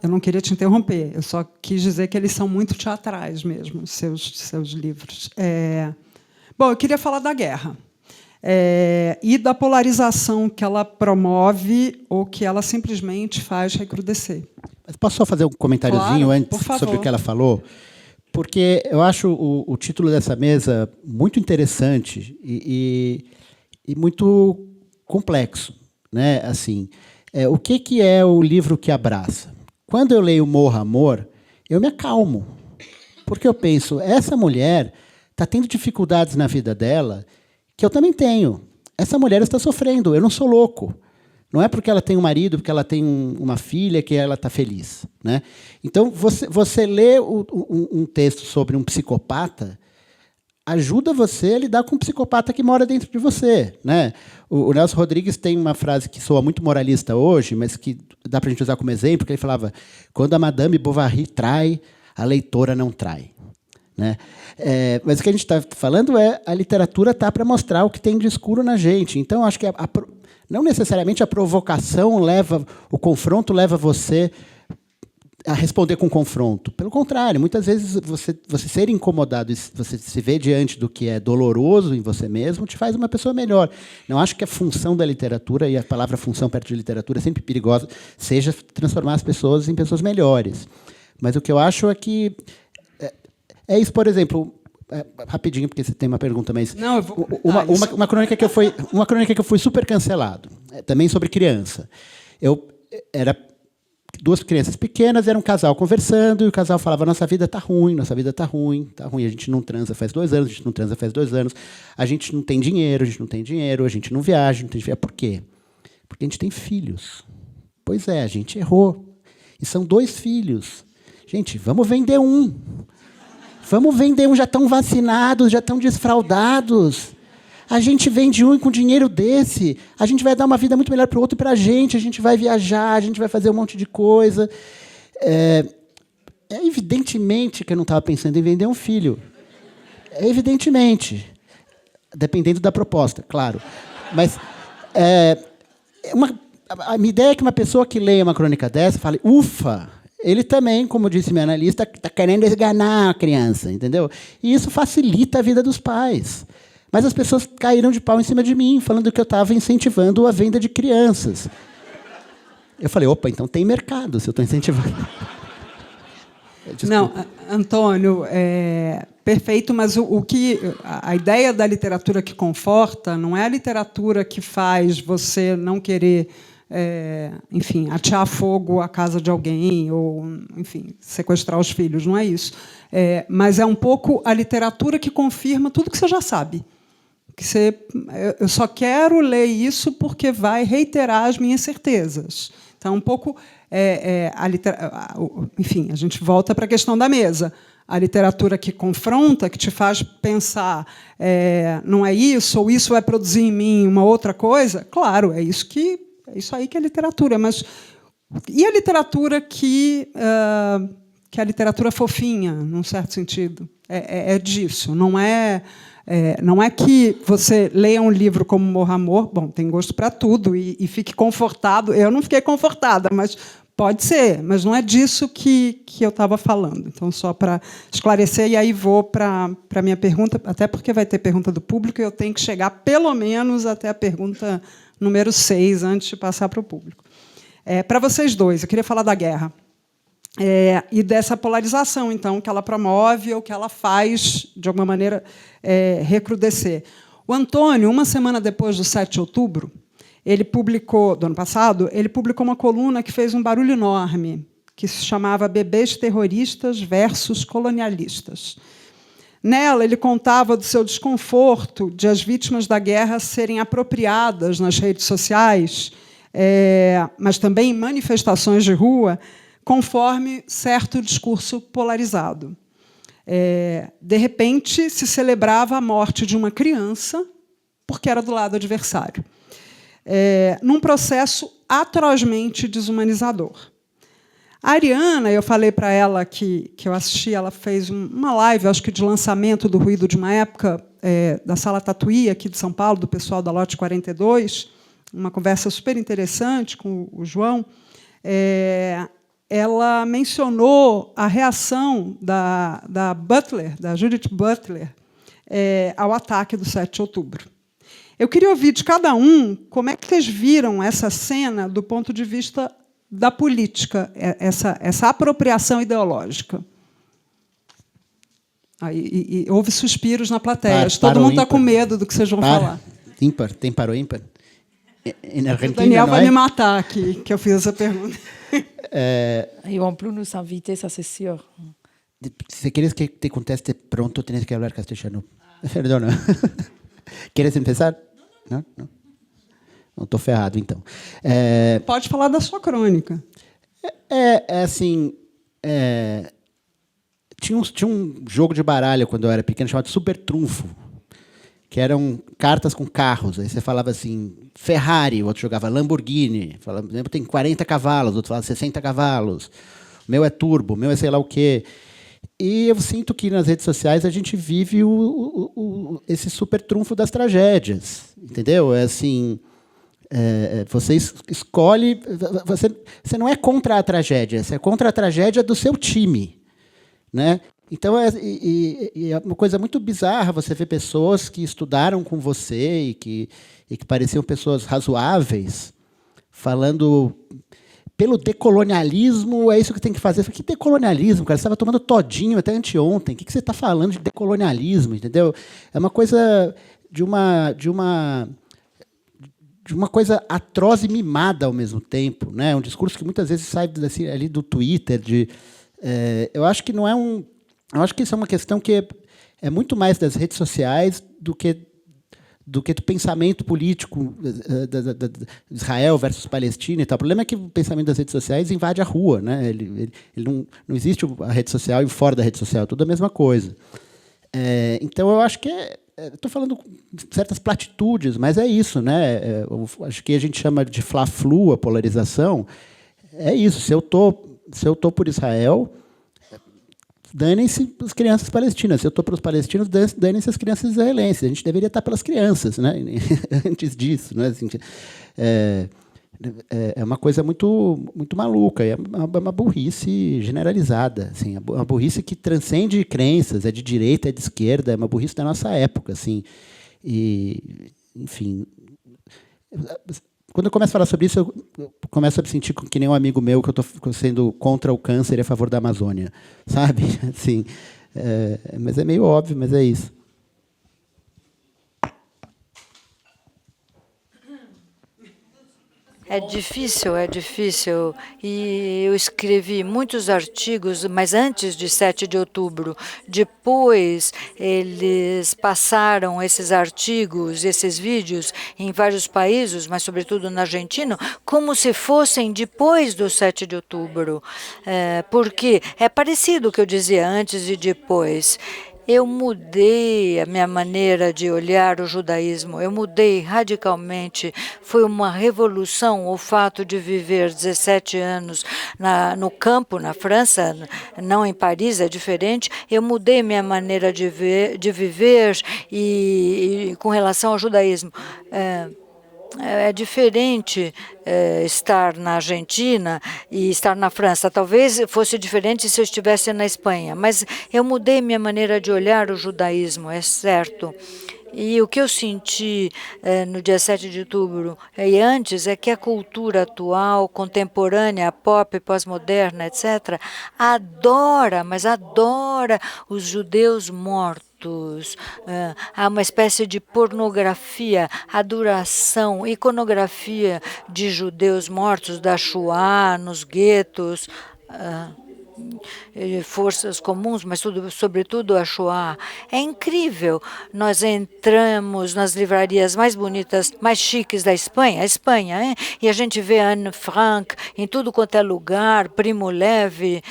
Eu não queria te interromper, eu só quis dizer que eles são muito teatrais mesmo, seus livros. Bom, eu queria falar da guerra e da polarização que ela promove ou que ela simplesmente faz recrudescer. Mas posso só fazer um comentáriozinho Claro, antes sobre o que ela falou? Porque eu acho o título dessa mesa muito interessante e muito complexo, né? Assim, o que é o livro que abraça? Quando eu leio Morra Amor, eu me acalmo, porque eu penso, essa mulher está tendo dificuldades na vida dela que eu também tenho. Essa mulher está sofrendo, eu não sou louco. Não é porque ela tem um marido, porque ela tem uma filha, que ela está feliz, né? Então, você lê um texto sobre um psicopata, ajuda você a lidar com um psicopata que mora dentro de você, né? O Nelson Rodrigues tem uma frase que soa muito moralista hoje, mas que dá para a gente usar como exemplo, que ele falava: quando a Madame Bovary trai, a leitora não trai. Né? Mas o que a gente está falando a literatura está para mostrar o que tem de escuro na gente. Então, acho que não necessariamente a provocação o confronto leva você a responder com confronto. Pelo contrário, muitas vezes você ser incomodado, você se ver diante do que é doloroso em você mesmo, te faz uma pessoa melhor. Não acho que a função da literatura, e a palavra função perto de literatura é sempre perigosa, seja transformar as pessoas em pessoas melhores. Mas o que eu acho é que... É isso, por exemplo, rapidinho, porque você tem uma pergunta, mas Não, eu vou uma crônica que eu fui super cancelado, também sobre criança. Era duas crianças pequenas, era um casal conversando, e o casal falava: nossa vida está ruim, nossa vida está ruim, está ruim, a gente não transa faz 2 anos, a gente não transa faz 2 anos, a gente não tem dinheiro, a gente não tem dinheiro, a gente não viaja, não tem dinheiro. Por quê? Porque a gente tem filhos. Pois é, a gente errou. E são 2 filhos. Gente, vamos vender um. Vamos vender um, já estão vacinados, já estão desfraudados. A gente vende um e com dinheiro desse, a gente vai dar uma vida muito melhor para o outro e para a gente vai viajar, a gente vai fazer um monte de coisa. Evidentemente que eu não estava pensando em vender um filho. Evidentemente. Dependendo da proposta, claro. Mas a minha ideia é que uma pessoa que leia uma crônica dessa fale: ufa, ele também, como disse meu analista, está querendo esganar a criança, entendeu? E isso facilita a vida dos pais. Mas as pessoas caíram de pau em cima de mim, falando que eu estava incentivando a venda de crianças. Eu falei: opa, então tem mercado se eu estou incentivando. Não, Antônio, perfeito, mas a ideia da literatura que conforta não é a literatura que faz você não querer, enfim, atear fogo à casa de alguém ou, enfim, sequestrar os filhos, não é isso. Mas é um pouco a literatura que confirma tudo que você já sabe. Eu só quero ler isso porque vai reiterar as minhas certezas. Então, um pouco, enfim, a gente volta para a questão da mesa. A literatura que confronta, que te faz pensar, não é isso, ou isso vai produzir em mim uma outra coisa, claro, é isso aí que é literatura. Mas e a literatura que é a literatura fofinha, num certo sentido? É disso, não é que você leia um livro como Morra Amor, bom, tem gosto para tudo, e fique confortado. Eu não fiquei confortada, mas pode ser, mas não é disso que eu estava falando. Então, só para esclarecer, e aí vou para a minha pergunta, até porque vai ter pergunta do público, e eu tenho que chegar, pelo menos, até a pergunta número 6, antes de passar para o público. Para vocês dois, eu queria falar da guerra. E dessa polarização, então, que ela promove ou que ela faz, de alguma maneira, recrudescer. O Antônio, uma semana depois do 7 de outubro, do ano passado, ele publicou uma coluna que fez um barulho enorme, que se chamava Bebês Terroristas versus Colonialistas. Nela, ele contava do seu desconforto de as vítimas da guerra serem apropriadas nas redes sociais, mas também em manifestações de rua, conforme certo discurso polarizado. De repente, se celebrava a morte de uma criança porque era do lado adversário, num processo atrozmente desumanizador. A Ariana, eu falei para ela que eu assisti, ela fez uma live, acho que de lançamento do Ruído de uma Época, da Sala Tatuí, aqui de São Paulo, do pessoal da Lote 42, uma conversa super interessante com o João. Ela mencionou a reação da Judith Butler, ao ataque do 7 de outubro. Eu queria ouvir de cada um como é que vocês viram essa cena do ponto de vista da política, essa apropriação ideológica. E houve suspiros na plateia. Todo mundo está com medo do que vocês vão falar. Ímpar, tem par ou ímpar? O Daniel vai me matar aqui, que eu fiz essa pergunta. Ils vont plus nous inviter, ça c'est sûr. Si quieres que te conteste pronto, tienes que hablar castellano. Perdona. ¿Quieres empezar? Não? Não estou ferrado, então. Pode falar da sua crônica. Assim... Tinha um jogo de baralho, quando eu era pequeno, chamado Super Trunfo, que eram cartas com carros. Aí você falava assim, Ferrari, o outro jogava Lamborghini. Falava, por exemplo, tem 40 cavalos, o outro falava 60 cavalos. O meu é turbo, o meu é sei lá o quê. E eu sinto que nas redes sociais a gente vive esse super trunfo das tragédias. Entendeu? Assim, você escolhe... Você não é contra a tragédia, você é contra a tragédia do seu time. Né? Então, é uma coisa muito bizarra você ver pessoas que estudaram com você e que pareciam pessoas razoáveis falando pelo decolonialismo, é isso que tem que fazer. Eu falei, que decolonialismo, cara? Você estava tomando todinho até anteontem. O que você está falando de decolonialismo, entendeu? É uma coisa de uma coisa atroz e mimada ao mesmo tempo, né? Um discurso que muitas vezes sai assim, ali do Twitter. Eu acho que não é um. Eu acho que isso é uma questão que é muito mais das redes sociais do que do pensamento político de Israel versus Palestina e tal. O problema é que o pensamento das redes sociais invade a rua, né? Ele não existe a rede social e fora da rede social, é tudo a mesma coisa. Então, eu acho que estou falando certas platitudes, mas é isso, né? Eu acho que a gente chama de fla-flu, a polarização. É isso. Se eu tô por Israel, danem-se as crianças palestinas. Se eu estou para os palestinos, danem-se as crianças israelenses. A gente deveria estar pelas crianças, né? Antes disso, né? Assim, é uma coisa muito, muito maluca. É uma burrice generalizada. Assim, uma burrice que transcende crenças. É de direita, é de esquerda. É uma burrice da nossa época. Assim. E, enfim... Quando eu começo a falar sobre isso, eu começo a me sentir que nem um amigo meu que eu estou sendo contra o câncer e a favor da Amazônia, sabe? Assim, mas é meio óbvio, mas é isso. É difícil. E eu escrevi muitos artigos, mas antes de 7 de outubro. Depois, eles passaram esses artigos, esses vídeos, em vários países, mas sobretudo na Argentina, como se fossem depois do 7 de outubro. Porque é parecido o que eu dizia antes e depois. Eu mudei a minha maneira de olhar o judaísmo, eu mudei radicalmente. Foi uma revolução o fato de viver 17 anos no campo, na França, não em Paris, é diferente. Eu mudei minha maneira de viver e com relação ao judaísmo. É diferente estar na Argentina e estar na França. Talvez fosse diferente se eu estivesse na Espanha, mas eu mudei minha maneira de olhar o judaísmo, é certo. E o que eu senti no dia 7 de outubro e antes é que a cultura atual, contemporânea, pop, pós-moderna, etc., adora, mas adora os judeus mortos. Há uma espécie de pornografia, adoração, iconografia de judeus mortos da Shoah, nos guetos, forças comuns, mas sobretudo a Shoah. É incrível. Nós entramos nas livrarias mais bonitas, mais chiques da Espanha, hein? E a gente vê Anne Frank em tudo quanto é lugar, Primo Levi.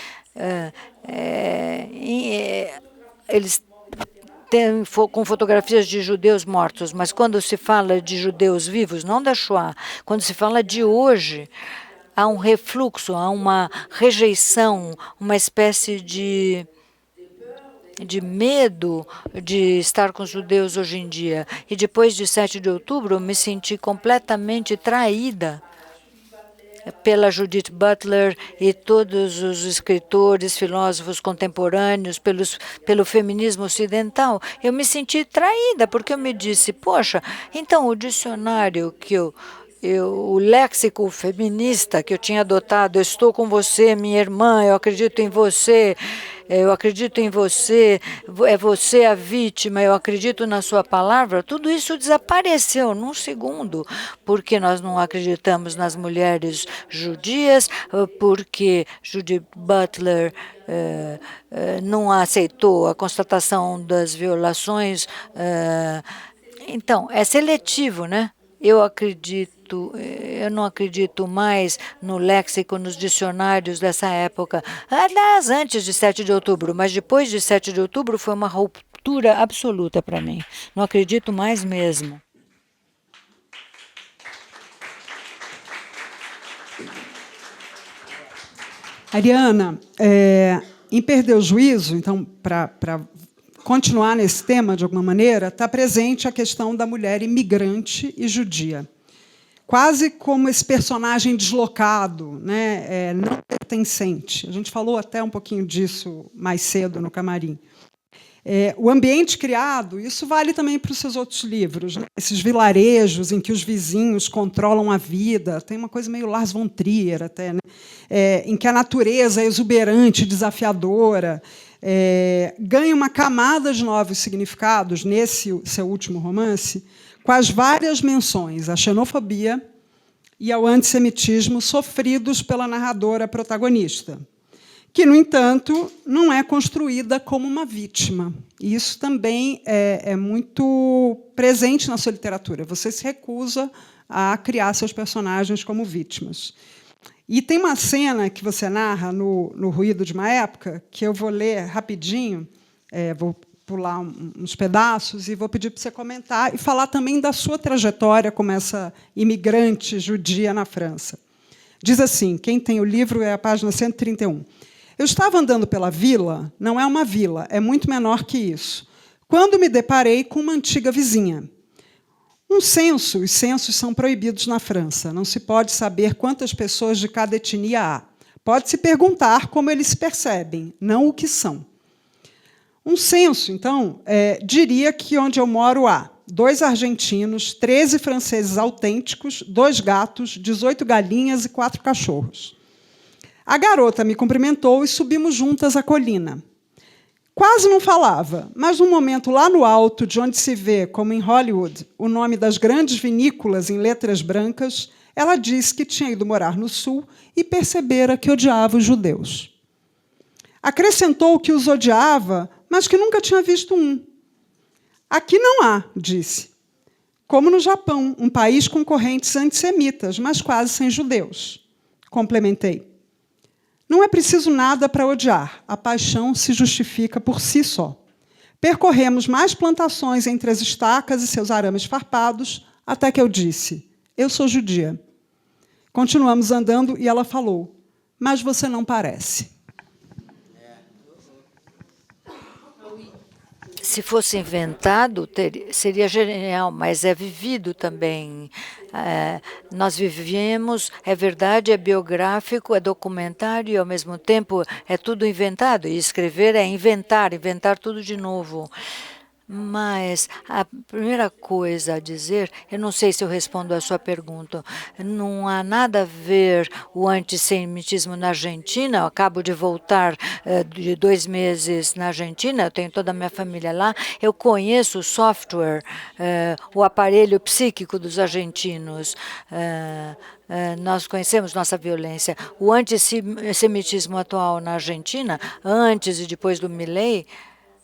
Eles com fotografias de judeus mortos, mas quando se fala de judeus vivos, não da Shoah, quando se fala de hoje, há um refluxo, há uma rejeição, uma espécie de medo de estar com os judeus hoje em dia. E depois de 7 de outubro, eu me senti completamente traída pela Judith Butler e todos os escritores, filósofos contemporâneos, pelo feminismo ocidental. Eu me senti traída, porque eu me disse, poxa, então o dicionário que o léxico feminista que eu tinha adotado, eu estou com você, minha irmã, eu acredito em você, é você a vítima, eu acredito na sua palavra, tudo isso desapareceu num segundo, porque nós não acreditamos nas mulheres judias, porque Judith Butler não aceitou a constatação das violações. Então, é seletivo, né? Eu não acredito mais no léxico, nos dicionários dessa época. Aliás, antes de 7 de outubro, mas depois de 7 de outubro foi uma ruptura absoluta para mim. Não acredito mais mesmo. Ariana, em Perder o Juízo, então, para continuar nesse tema, de alguma maneira, está presente a questão da mulher imigrante e judia. Quase como esse personagem deslocado, né, não pertencente. A gente falou até um pouquinho disso mais cedo no camarim. O ambiente criado, isso vale também para os seus outros livros, né? Esses vilarejos em que os vizinhos controlam a vida, tem uma coisa meio Lars von Trier até, né? Em que a natureza é exuberante, desafiadora, ganha uma camada de novos significados nesse seu último romance, com as várias menções à xenofobia e ao antissemitismo sofridos pela narradora protagonista, que, no entanto, não é construída como uma vítima. E isso também é muito presente na sua literatura. Você se recusa a criar seus personagens como vítimas. E tem uma cena que você narra no Ruído de uma Época, que eu vou ler rapidinho, vou pular uns pedaços e vou pedir para você comentar e falar também da sua trajetória como essa imigrante judia na França. Diz assim, quem tem o livro é a página 131. Eu estava andando pela vila, não é uma vila, é muito menor que isso, quando me deparei com uma antiga vizinha. Os censos são proibidos na França, não se pode saber quantas pessoas de cada etnia há. Pode-se perguntar como eles se percebem, não o que são. Um censo, então, diria que onde eu moro há 2 argentinos, 13 franceses autênticos, 2 gatos, 18 galinhas e 4 cachorros. A garota me cumprimentou e subimos juntas a colina. Quase não falava, mas num momento lá no alto, de onde se vê, como em Hollywood, o nome das grandes vinícolas em letras brancas, ela disse que tinha ido morar no sul e percebera que odiava os judeus. Acrescentou que os odiava, mas que nunca tinha visto um. Aqui não há, disse. Como no Japão, um país com correntes antissemitas, mas quase sem judeus. Complementei. Não é preciso nada para odiar. A paixão se justifica por si só. Percorremos mais plantações entre as estacas e seus arames farpados, até que eu disse, eu sou judia. Continuamos andando e ela falou, mas você não parece. Se fosse inventado, seria genial, mas é vivido também. Nós vivemos, é verdade, é biográfico, é documentário e, ao mesmo tempo, é tudo inventado. E escrever é inventar tudo de novo. Mas a primeira coisa a dizer, eu não sei se eu respondo à sua pergunta, não há nada a ver o antissemitismo na Argentina. Eu acabo de voltar de 2 meses na Argentina, eu tenho toda a minha família lá, eu conheço o software, o aparelho psíquico dos argentinos, nós conhecemos nossa violência. O antissemitismo atual na Argentina, antes e depois do Milei,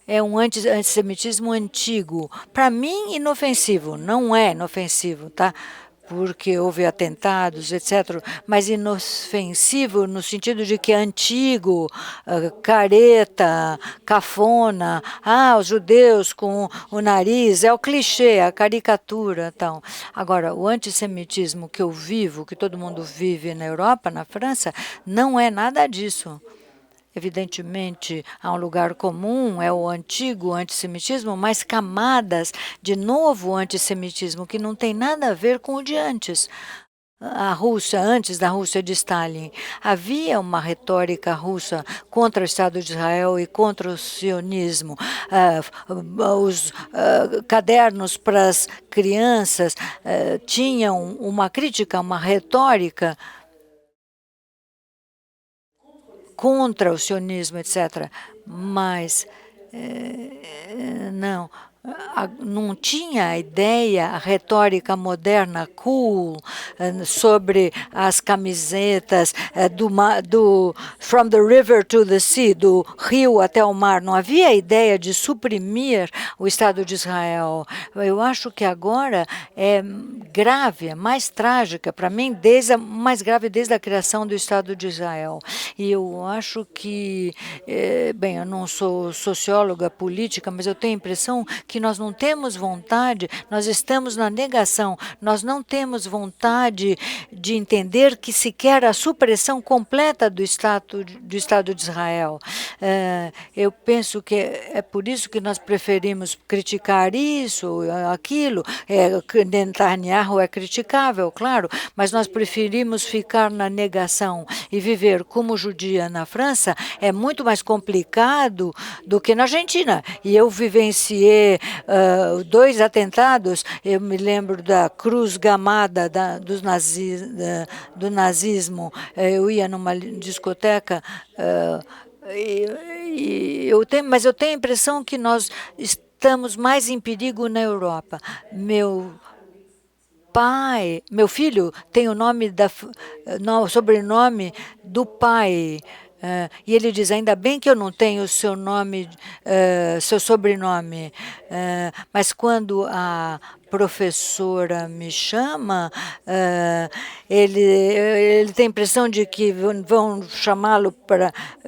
é um antissemitismo antigo. Para mim, inofensivo. Não é inofensivo, tá? Porque houve atentados, etc. Mas inofensivo no sentido de que é antigo, careta, cafona. Os judeus com o nariz. É o clichê, a caricatura. Então. Agora, o antissemitismo que eu vivo, que todo mundo vive na Europa, na França, não é nada disso. Evidentemente, há um lugar comum, é o antigo antissemitismo, mas camadas de novo antissemitismo que não tem nada a ver com o de antes. A Rússia, antes da Rússia de Stalin, havia uma retórica russa contra o Estado de Israel e contra o sionismo. Os cadernos para as crianças tinham uma crítica, uma retórica contra o sionismo, etc. Mas não tinha a ideia, a retórica moderna, cool, sobre as camisetas do From the River to the Sea, do rio até o mar. Não havia a ideia de suprimir o Estado de Israel. Eu acho que agora é grave, é mais trágica, para mim, mais grave desde a criação do Estado de Israel. E eu acho que, bem, eu não sou socióloga política, mas eu tenho a impressão que que nós não temos vontade, nós estamos na negação, nós não temos vontade de entender que se quer a supressão completa do Estado de Israel. Eu penso que é por isso que nós preferimos criticar isso, aquilo. Netanyahu é criticável, claro, mas nós preferimos ficar na negação e viver como judia na França é muito mais complicado do que na Argentina. E eu vivenciei 2 atentados, eu me lembro da cruz gamada do nazismo. Eu ia numa discoteca mas eu tenho a impressão que nós estamos mais em perigo na Europa. Meu filho tem o sobrenome do pai. E ele diz, ainda bem que eu não tenho o seu nome, seu sobrenome. Mas quando a professora me chama, ele tem a impressão de que vão chamá-lo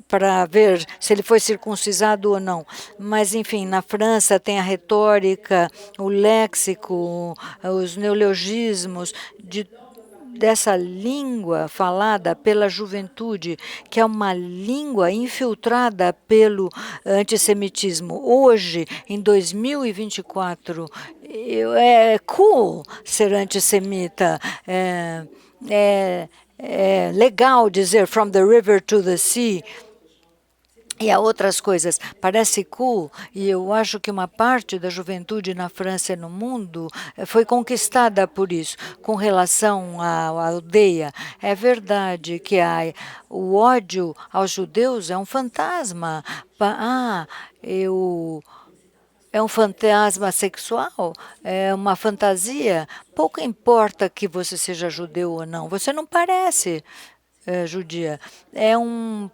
para ver se ele foi circuncisado ou não. Mas, enfim, na França tem a retórica, o léxico, os neologismos dessa língua falada pela juventude, que é uma língua infiltrada pelo antissemitismo. Hoje, em 2024, é cool ser antissemita. É legal dizer from the river to the sea. E há outras coisas. Parece cool, e eu acho que uma parte da juventude na França e no mundo foi conquistada por isso. Com relação à aldeia, é verdade que o ódio aos judeus é um fantasma. É um fantasma sexual, é uma fantasia. Pouco importa que você seja judeu ou não, você não parece judia. É um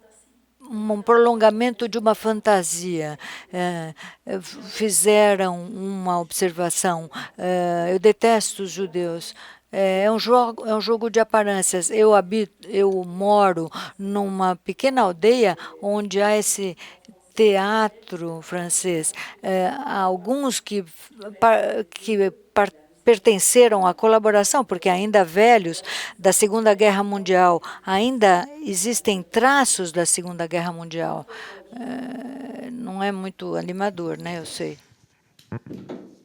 prolongamento de uma fantasia. Fizeram uma observação. Eu detesto os judeus. É um jogo de aparências. Eu moro numa pequena aldeia onde há esse teatro francês. Alguns que pertenceram à colaboração, porque ainda velhos da Segunda Guerra Mundial, ainda existem traços da Segunda Guerra Mundial. Não é muito animador, né? Eu sei.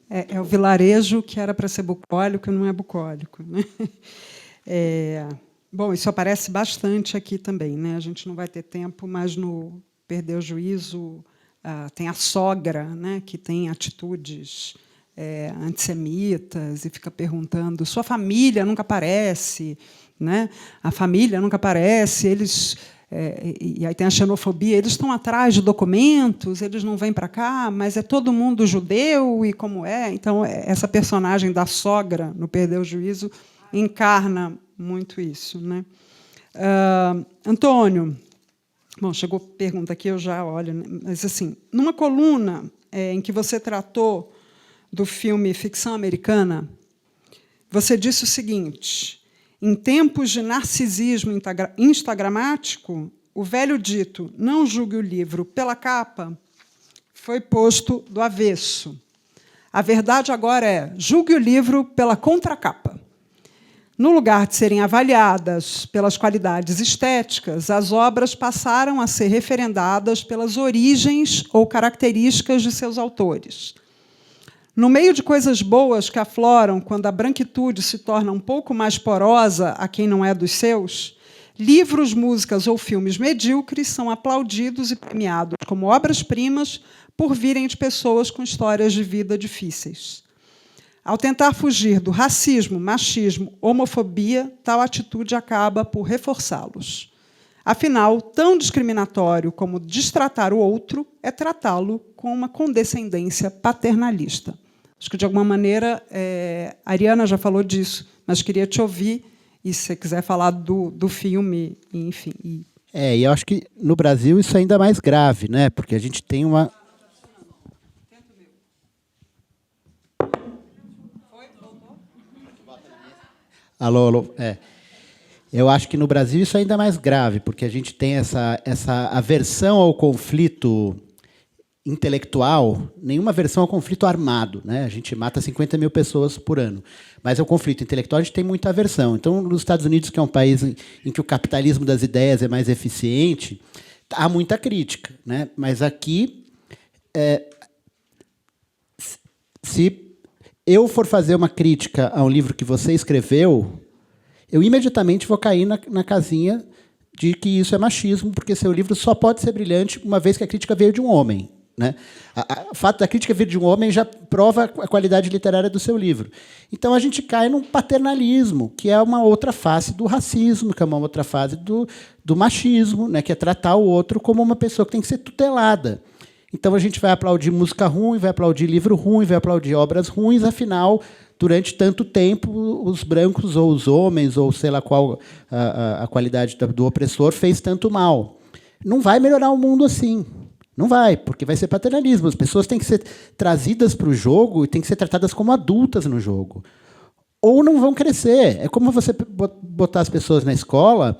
É o vilarejo que era para ser bucólico e não é bucólico, né? Bom, isso aparece bastante aqui também, né? A gente não vai ter tempo, mas no Perder o Juízo tem a sogra, né? Que tem atitudes antissemitas e fica perguntando, sua família nunca aparece, né? A família nunca aparece, e aí tem a xenofobia, eles estão atrás de documentos, eles não vêm para cá, mas é todo mundo judeu, e como é? Então, essa personagem da sogra, no Perder o Juízo, encarna muito isso, né? Antônio, bom, chegou pergunta aqui, eu já olho, né? Mas, assim, numa coluna em que você tratou do filme Ficção Americana, você disse o seguinte: em tempos de narcisismo instagramático, o velho dito "não julgue o livro pela capa" foi posto do avesso. A verdade agora é julgue o livro pela contracapa. No lugar de serem avaliadas pelas qualidades estéticas, as obras passaram a ser referendadas pelas origens ou características de seus autores. No meio de coisas boas que afloram quando a branquitude se torna um pouco mais porosa a quem não é dos seus, livros, músicas ou filmes medíocres são aplaudidos e premiados como obras-primas por virem de pessoas com histórias de vida difíceis. Ao tentar fugir do racismo, machismo, homofobia, tal atitude acaba por reforçá-los. Afinal, tão discriminatório como destratar o outro é tratá-lo com uma condescendência paternalista. Acho que, de alguma maneira, a Ariana já falou disso, mas queria te ouvir, e se você quiser falar do filme, enfim. E eu acho que, no Brasil, isso é ainda mais grave, né? Porque a gente tem uma... Alô. Eu acho que no Brasil isso é ainda mais grave, porque a gente tem essa aversão ao conflito intelectual, nenhuma versão é um conflito armado, né? A gente mata 50 mil pessoas por ano. Mas é um conflito intelectual, a gente tem muita aversão. Então, nos Estados Unidos, que é um país em que o capitalismo das ideias é mais eficiente, há muita crítica, né? Mas aqui, se eu for fazer uma crítica a um livro que você escreveu, eu imediatamente vou cair na casinha de que isso é machismo, porque seu livro só pode ser brilhante uma vez que a crítica veio de um homem, né? O fato da crítica vir de um homem já prova a qualidade literária do seu livro. Então, a gente cai num paternalismo, que é uma outra face do racismo, que é uma outra fase do machismo, né? Que é tratar o outro como uma pessoa que tem que ser tutelada. Então, a gente vai aplaudir música ruim, vai aplaudir livro ruim, vai aplaudir obras ruins, afinal, durante tanto tempo, os brancos ou os homens, ou sei lá qual a qualidade do opressor, fez tanto mal. Não vai melhorar o mundo assim. Não vai, porque vai ser paternalismo. As pessoas têm que ser trazidas para o jogo e têm que ser tratadas como adultas no jogo. Ou não vão crescer. É como você botar as pessoas na escola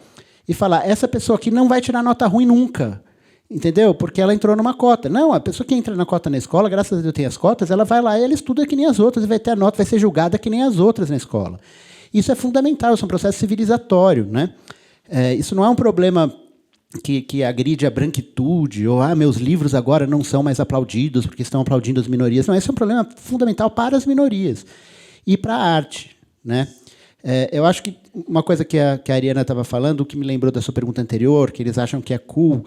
e falar, essa pessoa aqui não vai tirar nota ruim nunca. Entendeu? Porque ela entrou numa cota. Não, a pessoa que entra na cota na escola, graças a Deus tem as cotas, ela vai lá e ela estuda que nem as outras, e vai ter a nota, vai ser julgada que nem as outras na escola. Isso é fundamental, isso é um processo civilizatório, né? Isso não é um problema que agride a branquitude, ou meus livros agora não são mais aplaudidos porque estão aplaudindo as minorias. Não, esse é um problema fundamental para as minorias e para a arte, né? Eu acho que uma coisa que a Ariana estava falando, que me lembrou da sua pergunta anterior, que eles acham que é cool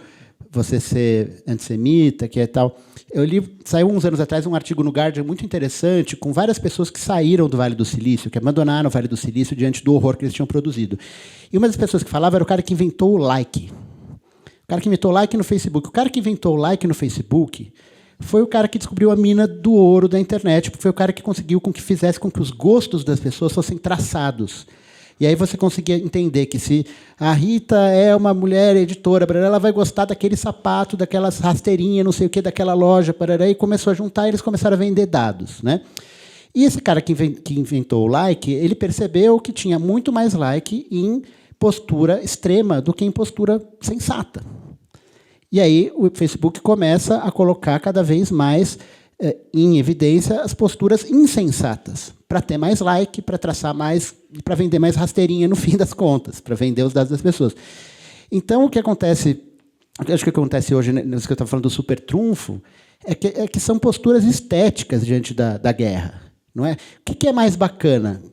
você ser antissemita, que é tal. Eu li, saiu uns anos atrás um artigo no Guardian muito interessante, com várias pessoas que saíram do Vale do Silício, que abandonaram o Vale do Silício diante do horror que eles tinham produzido. E uma das pessoas que falava era o cara que inventou o like. O cara que inventou o like no Facebook. O cara que inventou o like no Facebook foi o cara que descobriu a mina do ouro da internet, porque foi o cara que conseguiu fizesse com que os gostos das pessoas fossem traçados. E aí você conseguia entender que se a Rita é uma mulher editora, ela vai gostar daquele sapato, daquelas rasteirinhas, não sei o que, daquela loja, e começou a juntar, e eles começaram a vender dados, né? E esse cara que inventou o like, ele percebeu que tinha muito mais like em postura extrema do que em postura sensata. E aí o Facebook começa a colocar cada vez mais em evidência as posturas insensatas, para ter mais like, para traçar mais, para vender mais rasteirinha no fim das contas, para vender os dados das pessoas. Então, o que acontece, acho que o que acontece hoje, nisso que eu estava falando do super trunfo, é que são posturas estéticas diante da guerra. Não é? O que é mais bacana?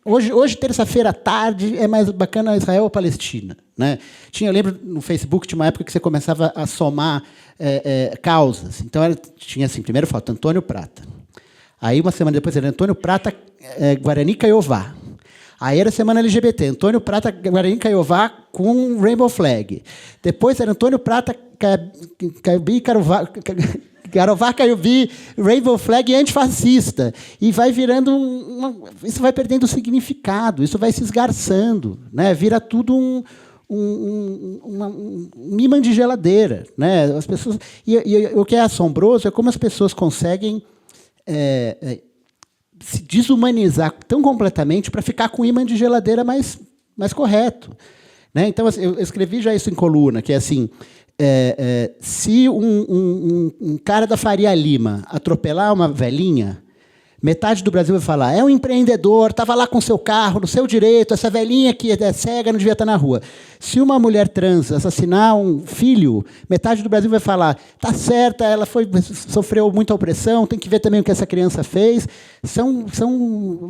Hoje, terça-feira à tarde, é mais bacana Israel ou Palestina? Né? Eu lembro no Facebook, tinha uma época que você começava a somar causas. Então, tinha assim, primeiro foto, Antônio Prata. Aí, uma semana depois, era Antônio Prata, Guarani Caiová. Aí era semana LGBT, Antônio Prata, Guarani Caiová com Rainbow Flag. Depois era Antônio Prata, Garová, Caiubi, Rainbow Flag e antifascista. E vai virando isso vai perdendo o isso vai se esgarçando, né? Vira tudo um imã de geladeira, né? As pessoas, e o que é assombroso é como as pessoas conseguem se desumanizar tão completamente para ficar com o imã de geladeira mais correto, né? Então, assim, eu escrevi já isso em coluna, que é assim, se um cara da Faria Lima atropelar uma velhinha, metade do Brasil vai falar, é um empreendedor, estava lá com seu carro, no seu direito, essa velhinha que é cega não devia estar na rua. Se uma mulher trans assassinar um filho, metade do Brasil vai falar, está certa, ela sofreu muita opressão, tem que ver também o que essa criança fez. São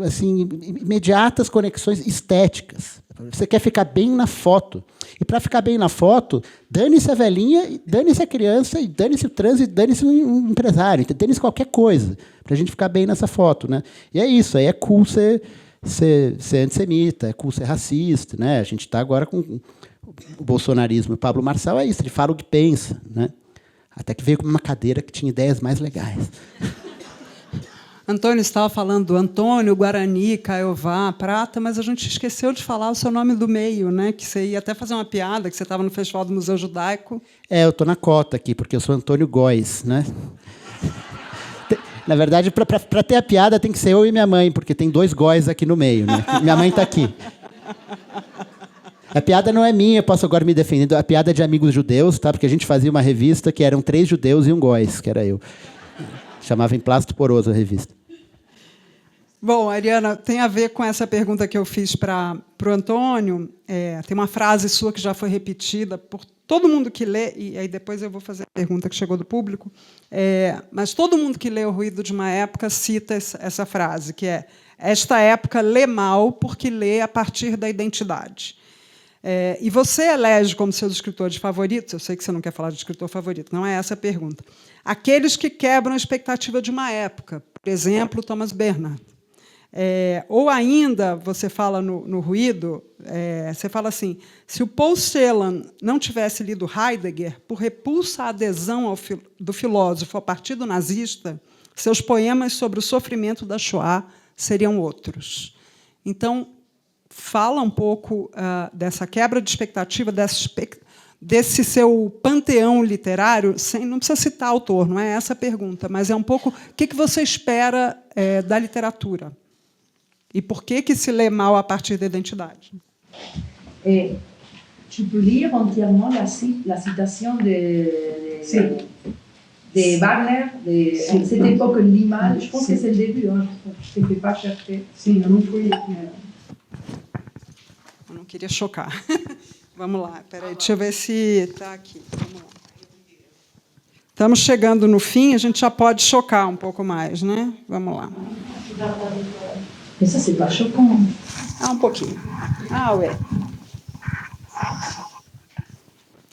assim, imediatas conexões estéticas. Você quer ficar bem na foto. E, para ficar bem na foto, dane-se a velhinha, dane-se a criança, e dane-se o trans, e dane-se o empresário, dane-se qualquer coisa, para a gente ficar bem nessa foto. Né? E é isso, aí é cool ser antissemita, é cool ser racista. Né? A gente está agora com o bolsonarismo. O Pablo Marçal é isso, ele fala o que pensa. Né? Até que veio com uma cadeira que tinha ideias mais legais. Antônio estava falando do Antônio, Guarani, Caiová, Prata, mas a gente esqueceu de falar o seu nome do meio, né? Que você ia até fazer uma piada, que você estava no Festival do Museu Judaico. Eu estou na cota aqui, porque eu sou Antônio Góes, né? Na verdade, para ter a piada, tem que ser eu e minha mãe, porque tem 2 Góes aqui no meio, né? Minha mãe está aqui. A piada não é minha, eu posso agora me defender. A piada é de amigos judeus, tá? Porque a gente fazia uma revista que eram 3 judeus e um góis, que era eu. Chamava Emplasto Poroso a revista. Bom, Ariana, tem a ver com essa pergunta que eu fiz para o Antônio. Tem uma frase sua que já foi repetida por todo mundo que lê, e aí depois eu vou fazer a pergunta que chegou do público, mas todo mundo que lê O Ruído de uma Época cita essa frase, que é: esta época lê mal porque lê a partir da identidade. E você elege como seus escritores favoritos, eu sei que você não quer falar de escritor favorito, não é essa a pergunta, aqueles que quebram a expectativa de uma época, por exemplo, Thomas Bernhard. Ou ainda, você fala no Ruído, você fala assim: se o Paul Celan não tivesse lido Heidegger, por repulsa à adesão do filósofo ao partido nazista, seus poemas sobre o sofrimento da Shoah seriam outros. Então, fala um pouco dessa quebra de expectativa, desse seu panteão literário, não precisa citar autor, não é essa a pergunta, mas é um pouco o que você espera da literatura. E por que se lê mal a partir da identidade? Tu peux lire entièrement la citation de Wagner, cette époque lit mal. Je pense que c'est le début, hein. Je ne te fais pas chercher. Sim, eu não fui. Eu não queria chocar. Vamos lá, peraí, deixa eu ver se está aqui. Vamos lá. Estamos chegando no fim, a gente já pode chocar um pouco mais, né? Vamos lá. Mais ça, c'est pas choquant. Um pouquinho. Ué.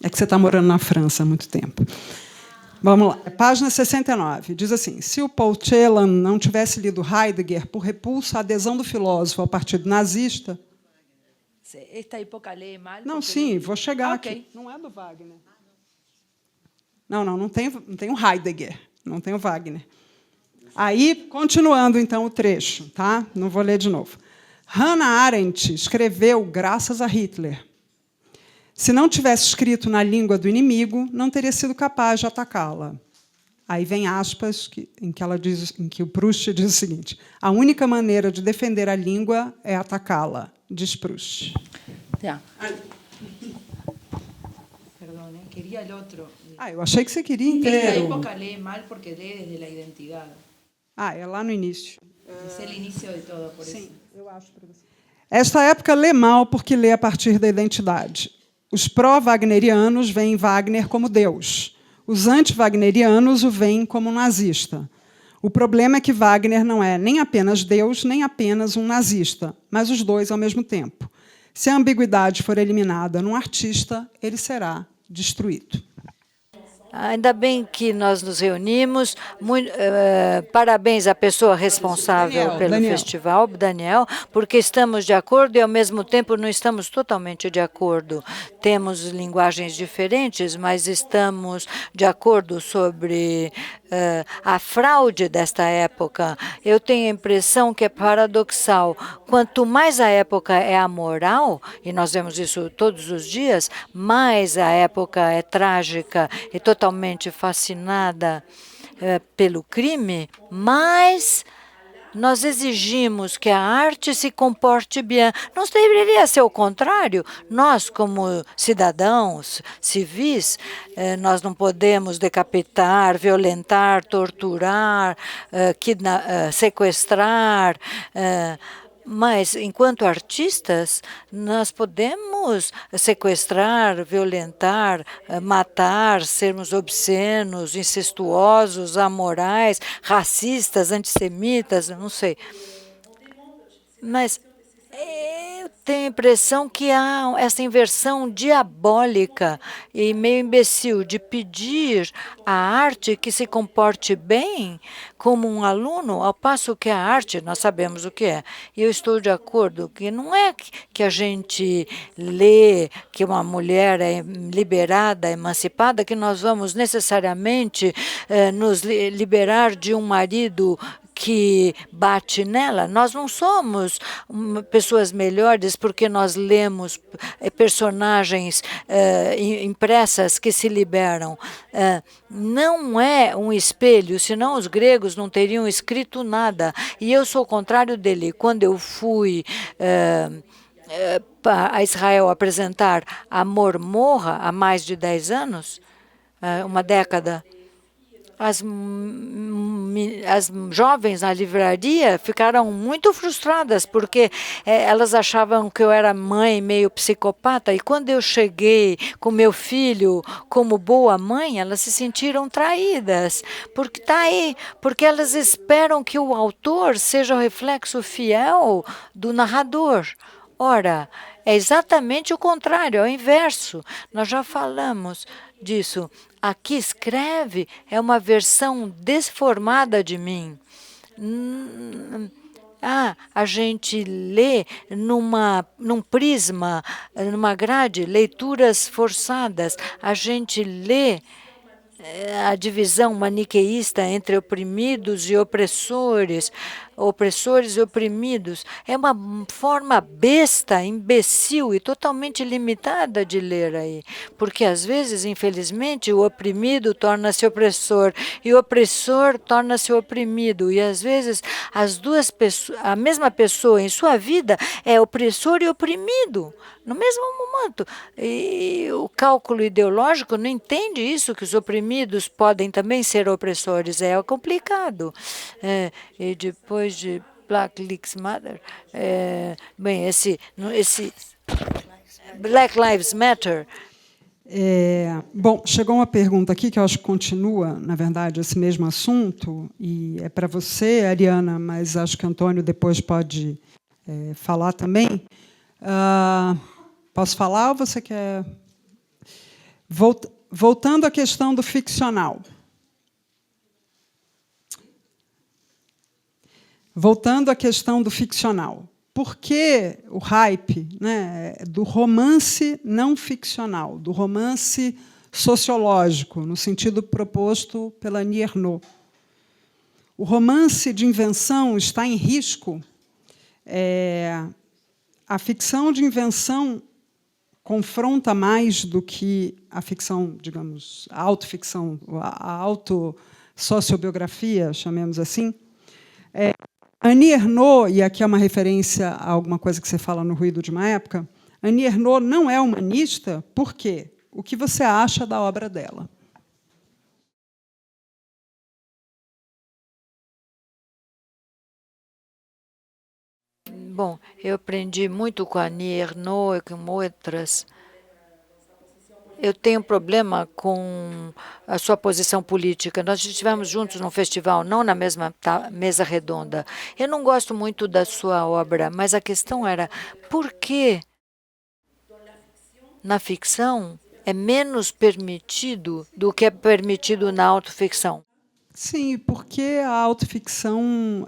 É que você está morando na França há muito tempo. Vamos lá. Página 69. Diz assim: se o Paul Celan não tivesse lido Heidegger por repulsa à adesão do filósofo ao partido nazista... Esta época lê mal... Não, sim, vou chegar aqui. Não é do Wagner. Não tem o Heidegger, não tem o Wagner. Aí, continuando, então, o trecho, tá? Não vou ler de novo. Hannah Arendt escreveu graças a Hitler. Se não tivesse escrito na língua do inimigo, não teria sido capaz de atacá-la. Aí vem aspas em que o Proust diz o seguinte: a única maneira de defender a língua é atacá-la, diz Proust. Já. Perdão, queria o outro. Eu achei que você queria inteiro. Esta época lê mal porque lê desde a identidade. É lá no início. É o início de tudo, por Sim, isso. eu acho para você. Esta época lê mal porque lê a partir da identidade. Os pró-wagnerianos veem Wagner como Deus. Os anti-wagnerianos o veem como nazista. O problema é que Wagner não é nem apenas Deus, nem apenas um nazista, mas os dois ao mesmo tempo. Se a ambiguidade for eliminada num artista, ele será destruído. Ainda bem que nós nos reunimos. Parabéns à pessoa responsável pelo festival, Daniel, porque estamos de acordo e, ao mesmo tempo, não estamos totalmente de acordo. Temos linguagens diferentes, mas estamos de acordo sobre a fraude desta época. Eu tenho a impressão que é paradoxal. Quanto mais a época é amoral, e nós vemos isso todos os dias, mais a época é trágica e totalmente fascinada pelo crime, mais nós exigimos que a arte se comporte bem. Não deveria ser o contrário? Nós, como cidadãos civis, nós não podemos decapitar, violentar, torturar, sequestrar, mas, enquanto artistas, nós podemos sequestrar, violentar, matar, sermos obscenos, incestuosos, amorais, racistas, antissemitas, não sei. Mas eu tenho a impressão que há essa inversão diabólica e meio imbecil de pedir à arte que se comporte bem como um aluno, ao passo que a arte, nós sabemos o que é. E eu estou de acordo que não é que a gente lê que uma mulher é liberada, emancipada, que nós vamos necessariamente nos liberar de um marido que bate nela. Nós não somos pessoas melhores porque nós lemos personagens impressas que se liberam. Não é um espelho, senão os gregos não teriam escrito nada. E eu sou o contrário dele. Quando eu fui a Israel apresentar Amor Morra há mais de 10 anos, uma década. As jovens na livraria ficaram muito frustradas, porque elas achavam que eu era mãe meio psicopata, e quando eu cheguei com meu filho como boa mãe, elas se sentiram traídas, porque está aí, porque elas esperam que o autor seja o reflexo fiel do narrador. Ora, é exatamente o contrário, é o inverso. Nós já falamos disso. Aqui escreve é uma versão desformada de mim. A gente lê num prisma, numa grade, leituras forçadas. A gente lê a divisão maniqueísta entre oprimidos e opressores, opressores e oprimidos. É uma forma besta, imbecil e totalmente limitada de ler aí. Porque, às vezes, infelizmente, o oprimido torna-se opressor e o opressor torna-se oprimido. E, às vezes, as duas pessoas, a mesma pessoa em sua vida é opressor e oprimido no mesmo momento. E o cálculo ideológico não entende isso, que os oprimidos podem também ser opressores. É complicado. E depois de Black Lives Matter, esse Black Lives Matter. Bom, chegou uma pergunta aqui que eu acho que continua, na verdade, esse mesmo assunto, e é para você, Ariana, mas acho que Antônio depois pode falar também. Posso falar ou você quer? Voltando à questão do ficcional. Voltando à questão do ficcional. Por que o hype, né, do romance não ficcional, do romance sociológico, no sentido proposto pela Annie Ernaux? O romance de invenção está em risco. A ficção de invenção confronta mais do que a ficção, digamos, a autoficção, a autossociobiografia, chamemos assim. Annie Ernaux, e aqui é uma referência a alguma coisa que você fala no Ruído de uma Época, Annie Ernaux não é humanista, por quê? O que você acha da obra dela? Bom, eu aprendi muito com a Annie Ernaux e com outras. Eu tenho problema com a sua posição política. Nós estivemos juntos num festival, não na mesma mesa redonda. Eu não gosto muito da sua obra, mas a questão era por que na ficção é menos permitido do que é permitido na autoficção? Sim, porque a autoficção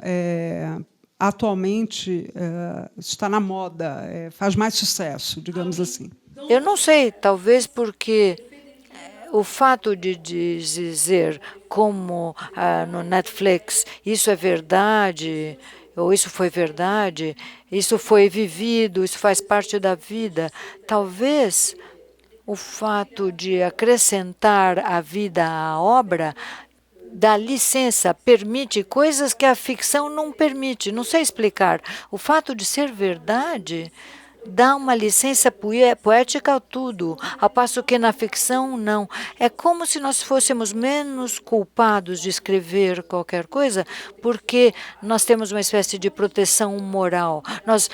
atualmente está na moda, faz mais sucesso, digamos assim. Eu não sei, talvez porque o fato de dizer como no Netflix isso é verdade, ou isso foi verdade, isso foi vivido, isso faz parte da vida, talvez o fato de acrescentar a vida à obra dá licença, permite coisas que a ficção não permite. Não sei explicar. O fato de ser verdade dá uma licença poética a tudo, ao passo que na ficção não. É como se nós fôssemos menos culpados de escrever qualquer coisa, porque nós temos uma espécie de proteção moral. Nós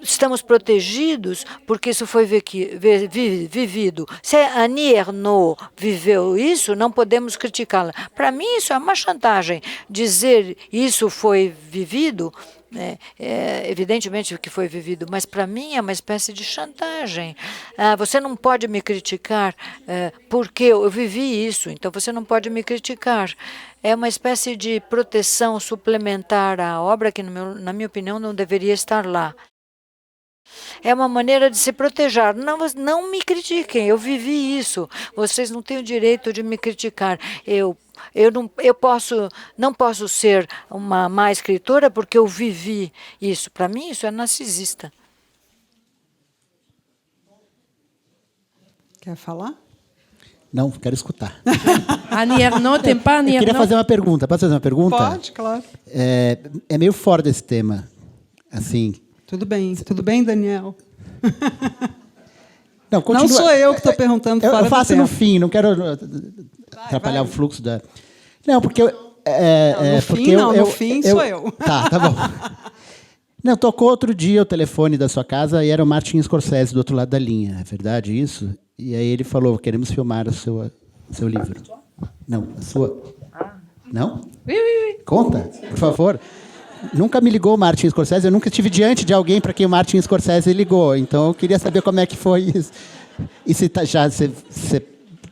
estamos protegidos porque isso foi vivido. Se a Annie Ernaux viveu isso, não podemos criticá-la. Para mim, isso é uma chantagem. Dizer isso foi vivido, evidentemente que foi vivido, mas para mim é uma espécie de chantagem. Você não pode me criticar porque eu vivi isso, então você não pode me criticar. É uma espécie de proteção suplementar à obra que, na minha opinião, não deveria estar lá. É uma maneira de se proteger. Não me critiquem, eu vivi isso. Vocês não têm o direito de me criticar. Eu não posso ser uma má escritora porque eu vivi isso. Para mim, isso é narcisista. Quer falar? Não, quero escutar. Annie Ernaux tem pas Annie Eu queria Ernaux? fazer uma pergunta. Posso fazer uma pergunta? Pode, claro. É meio fora desse tema. Assim, Tudo bem, Daniel? Não, Não sou eu que estou perguntando fora eu faço do no tempo. fim, não quero atrapalhar o fluxo da... Não, porque... no fim sou eu. Tá bom. Não, tocou outro dia o telefone da sua casa e era o Martin Scorsese do outro lado da linha. É verdade isso? E aí ele falou, queremos filmar o seu livro. Não, a sua. Não? Conta, por favor. Nunca me ligou o Martin Scorsese, eu nunca estive diante de alguém para quem o Martin Scorsese ligou. Então eu queria saber como é que foi isso. E se você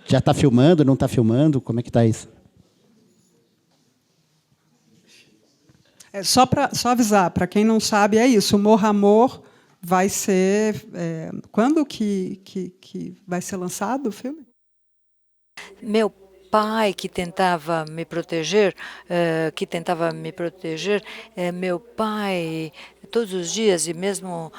já está filmando, não está filmando? Como é que está isso? Só avisar, para quem não sabe, é isso. O Morra Amor vai ser... quando que vai ser lançado o filme? Meu pai que tentava me proteger, meu pai todos os dias e mesmo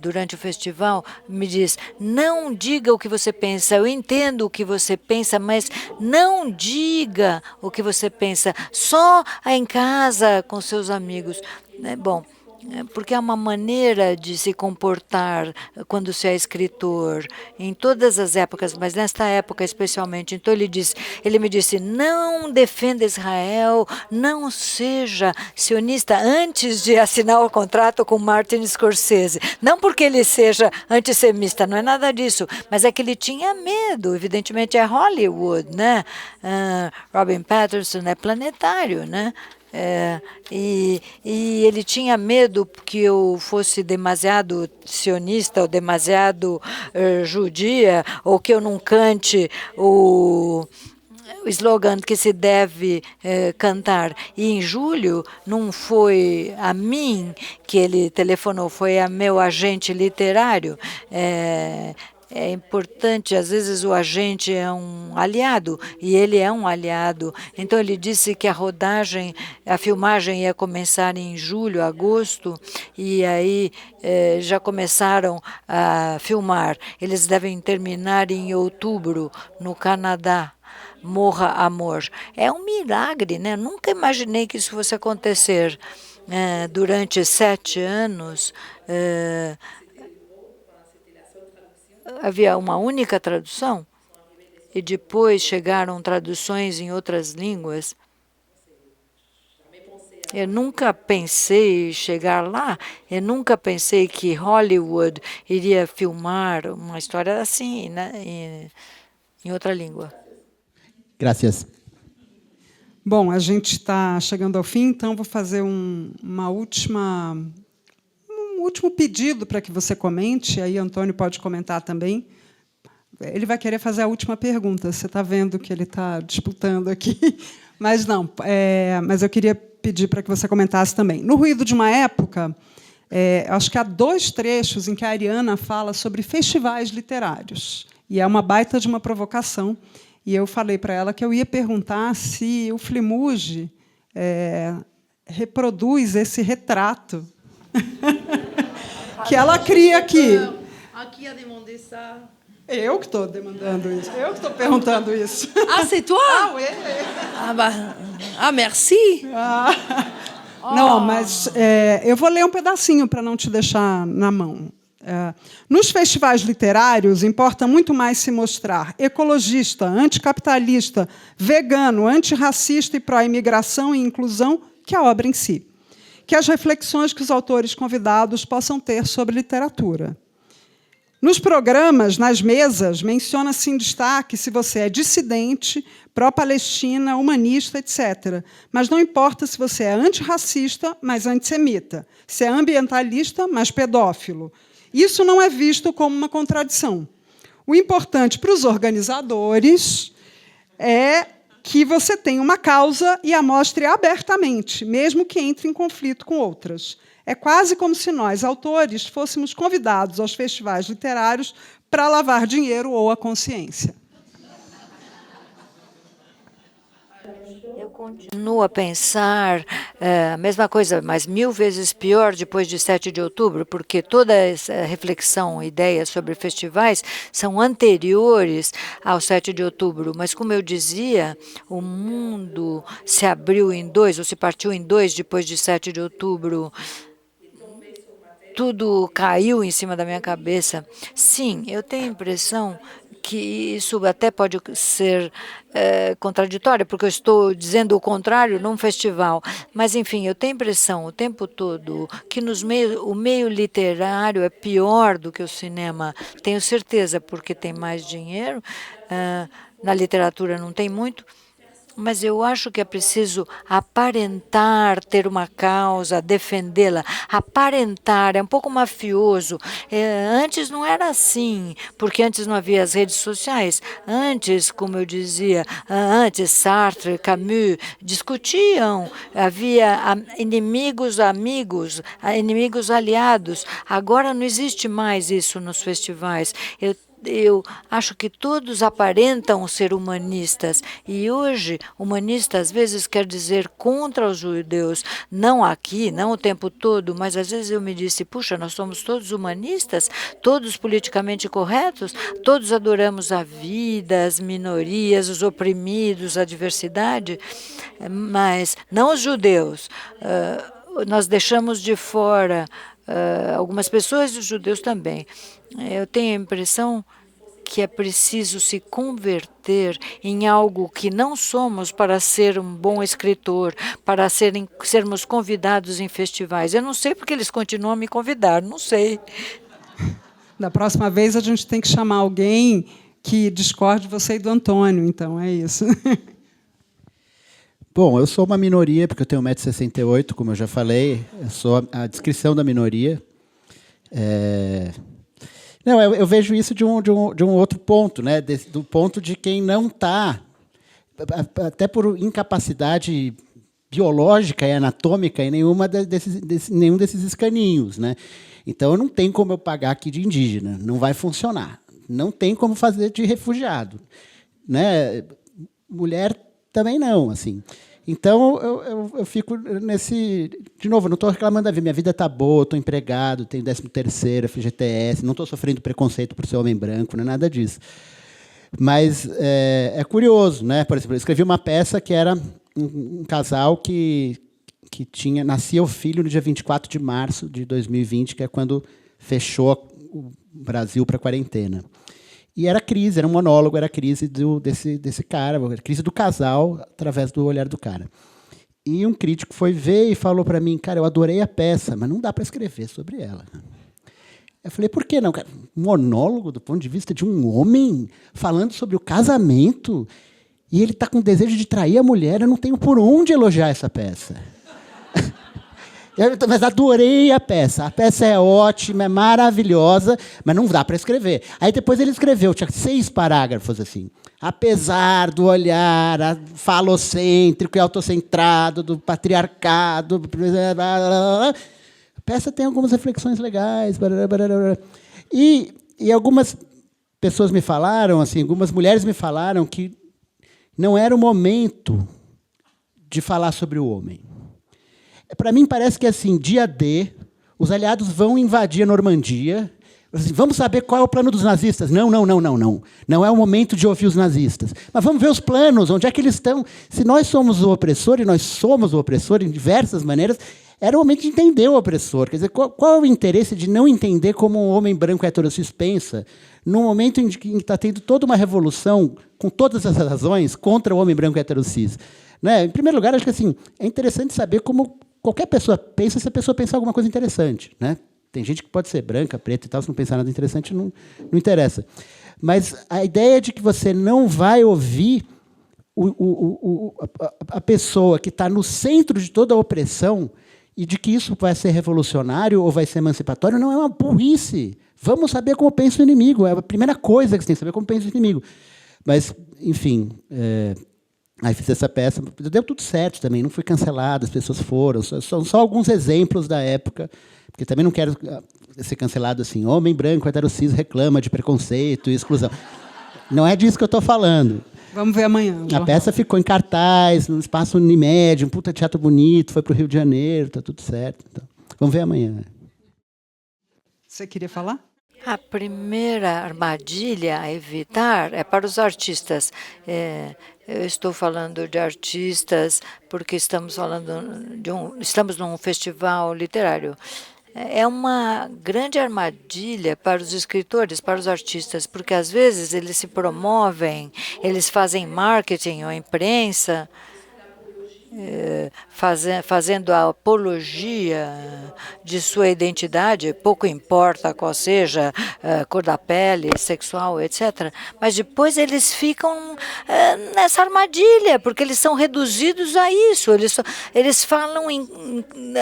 durante o festival me diz: não diga o que você pensa. Eu entendo o que você pensa, mas não diga o que você pensa. Só em casa com seus amigos. Bom. Porque é uma maneira de se comportar quando se é escritor, em todas as épocas, mas nesta época especialmente. Então ele me disse, não defenda Israel, não seja sionista antes de assinar o contrato com Martin Scorsese. Não porque ele seja antissemita, não é nada disso, mas é que ele tinha medo. Evidentemente é Hollywood, né? Robin Pattinson é planetário, né? E ele tinha medo que eu fosse demasiado sionista ou demasiado judia, ou que eu não cante o slogan que se deve cantar. E em julho não foi a mim que ele telefonou, foi a meu agente literário. É importante, às vezes o agente é um aliado, e ele é um aliado. Então ele disse que a filmagem ia começar em julho, agosto, e aí já começaram a filmar. Eles devem terminar em outubro, no Canadá. Morra Amor. É um milagre, né? Nunca imaginei que isso fosse acontecer. Durante 7 anos, havia uma única tradução e depois chegaram traduções em outras línguas. Eu nunca pensei chegar lá, eu nunca pensei que Hollywood iria filmar uma história assim, né, em outra língua. Graças. Bom, a gente está chegando ao fim, então vou fazer um último pedido para que você comente, aí Antônio pode comentar também. Ele vai querer fazer a última pergunta, você está vendo que ele está disputando aqui, mas não. Mas eu queria pedir para que você comentasse também. No Ruído de uma Época, acho que há 2 trechos em que a Ariana fala sobre festivais literários, e é uma baita de uma provocação, e eu falei para ela que eu ia perguntar se o Flimuge reproduz esse retrato que ela cria aqui. Aqui a demandé ça. Eu que estou demandando isso. Eu que estou perguntando isso. Ah, c'est toi? Ah, oui. Merci. Não, mas eu vou ler um pedacinho para não te deixar na mão. Nos festivais literários, importa muito mais se mostrar ecologista, anticapitalista, vegano, antirracista e pró-imigração e inclusão que a obra em si. Que as reflexões que os autores convidados possam ter sobre literatura. Nos programas, nas mesas, menciona-se em destaque se você é dissidente, pró-Palestina, humanista, etc. Mas não importa se você é antirracista, mas antissemita, se é ambientalista, mas pedófilo. Isso não é visto como uma contradição. O importante para os organizadores é que você tenha uma causa e a mostre abertamente, mesmo que entre em conflito com outras. É quase como se nós, autores, fôssemos convidados aos festivais literários para lavar dinheiro ou a consciência. Eu continuo a pensar a mesma coisa, mas 1000 vezes pior depois de 7 de outubro, porque toda essa reflexão, ideias sobre festivais são anteriores ao 7 de outubro. Mas, como eu dizia, o mundo se abriu em 2, ou se partiu em 2 depois de 7 de outubro. tudo caiu em cima da minha cabeça. Sim, eu tenho a impressão que isso até pode ser contraditório, porque eu estou dizendo o contrário num festival. Mas, enfim, eu tenho a impressão o tempo todo que o meio literário é pior do que o cinema. Tenho certeza, porque tem mais dinheiro. Na literatura não tem muito. Mas eu acho que é preciso aparentar ter uma causa, defendê-la. Aparentar, é um pouco mafioso. Antes não era assim, porque antes não havia as redes sociais. Antes, como eu dizia, antes Sartre, Camus discutiam. Havia inimigos amigos, inimigos aliados. Agora não existe mais isso nos festivais. Eu acho que todos aparentam ser humanistas, e hoje humanista às vezes quer dizer contra os judeus, não aqui, não o tempo todo, mas às vezes eu me disse, puxa, nós somos todos humanistas, todos politicamente corretos, todos adoramos a vida, as minorias, os oprimidos, a diversidade, mas não os judeus. Nós deixamos de fora algumas pessoas e os judeus também. Eu tenho a impressão que é preciso se converter em algo que não somos para ser um bom escritor, para sermos convidados em festivais. Eu não sei porque eles continuam a me convidar, não sei. Da próxima vez a gente tem que chamar alguém que discorde de você e do Antônio, então é isso. Bom, eu sou uma minoria, porque eu tenho 1,68 m, como eu já falei. Eu sou a descrição da minoria. Não, eu vejo isso de um outro ponto, né? Do ponto de quem não está, até por incapacidade biológica e anatômica, em nenhum desses escaninhos, né? Então, não tem como eu pagar aqui de indígena, não vai funcionar. Não tem como fazer de refugiado, né? Mulher também não, assim. Então, eu fico nesse... De novo, não estou reclamando da vida. Minha vida está boa, estou empregado, tenho 13º, FGTS, não estou sofrendo preconceito por ser homem branco, não é nada disso. Mas é curioso, né? Por exemplo, eu escrevi uma peça que era um casal que nascia o filho no dia 24 de março de 2020, que é quando fechou o Brasil para a quarentena. E era crise, era um monólogo, era a crise desse cara, a crise do casal, através do olhar do cara. E um crítico foi ver e falou para mim, cara, eu adorei a peça, mas não dá para escrever sobre ela. Eu falei, por que não, cara? Um monólogo do ponto de vista de um homem falando sobre o casamento, e ele está com desejo de trair a mulher, eu não tenho por onde elogiar essa peça. Mas adorei a peça. A peça é ótima, é maravilhosa, mas não dá para escrever. Aí depois ele escreveu, tinha 6 parágrafos assim. Apesar do olhar falocêntrico e autocentrado, do patriarcado... A peça tem algumas reflexões legais. E algumas pessoas me falaram, assim, algumas mulheres me falaram que não era o momento de falar sobre o homem. Para mim, parece que, assim, dia D, os aliados vão invadir a Normandia. Assim, vamos saber qual é o plano dos nazistas. Não. Não é o momento de ouvir os nazistes. Mas vamos ver os planos, onde é que eles estão. Se nós somos o opressor, e nós somos o opressor em diversas maneiras, era o momento de entender o opressor. Quer dizer, qual é o interesse de não entender como um homem branco heterossexual pensa, num momento em que está tendo toda uma revolução, com todas as razões, contra o homem branco heterossexual? Né? Em primeiro lugar, acho que assim, é interessante saber como qualquer pessoa pensa, se a pessoa pensar alguma coisa interessante, né? Tem gente que pode ser branca, preta e tal, se não pensar nada interessante, não interessa. Mas a ideia de que você não vai ouvir a pessoa que está no centro de toda a opressão e de que isso vai ser revolucionário ou vai ser emancipatório, não é uma burrice. Vamos saber como pensa o inimigo. É a primeira coisa que você tem que saber, como pensa o inimigo. Mas, enfim... Aí fiz essa peça, deu tudo certo também, não fui cancelado, as pessoas foram. São só alguns exemplos da época, porque também não quero ser cancelado assim, homem branco, heterossexual, reclama de preconceito e exclusão. Não é disso que eu estou falando. Vamos ver amanhã. A peça ficou em cartaz, no Espaço Unimed, um puta teatro bonito, foi para o Rio de Janeiro, está tudo certo. Então, vamos ver amanhã. Você queria falar? A primeira armadilha a evitar é para os artistas. Eu estou falando de artistas porque estamos falando estamos num festival literário. é uma grande armadilha para os escritores, para os artistas, porque às vezes eles se promovem, eles fazem marketing ou imprensa, fazendo a apologia de sua identidade, pouco importa qual seja a cor da pele, sexual, etc. Mas depois eles ficam nessa armadilha, porque eles são reduzidos a isso, eles falam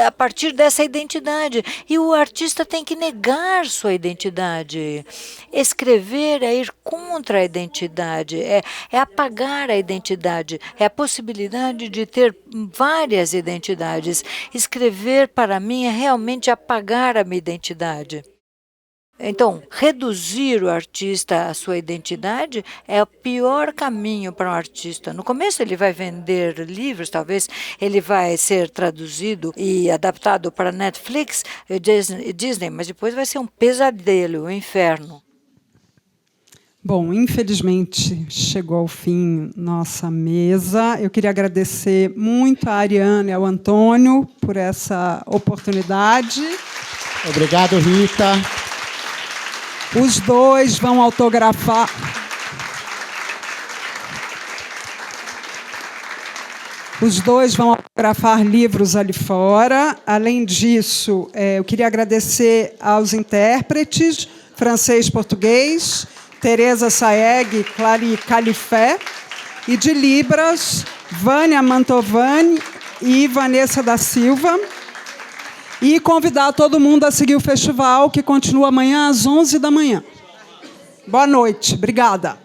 a partir dessa identidade. E o artista tem que negar sua identidade. Escrever é ir contra a identidade, é apagar a identidade, é a possibilidade de ter várias identidades. Escrever, para mim, é realmente apagar a minha identidade. Então, reduzir o artista à sua identidade é o pior caminho para um artista. No começo ele vai vender livros, talvez ele vai ser traduzido e adaptado para Netflix e Disney, mas depois vai ser um pesadelo, um inferno. Bom, infelizmente chegou ao fim nossa mesa. Eu queria agradecer muito a Ariana e ao Antônio por essa oportunidade. Obrigado, Rita. Os dois vão autografar. Os dois vão autografar livros ali fora. Além disso, eu queria agradecer aos intérpretes, francês e português, Tereza Saeg, Clary Califé, e de Libras, Vânia Mantovani e Vanessa da Silva. E convidar todo mundo a seguir o festival, que continua amanhã às 11 da manhã. Boa noite. Obrigada.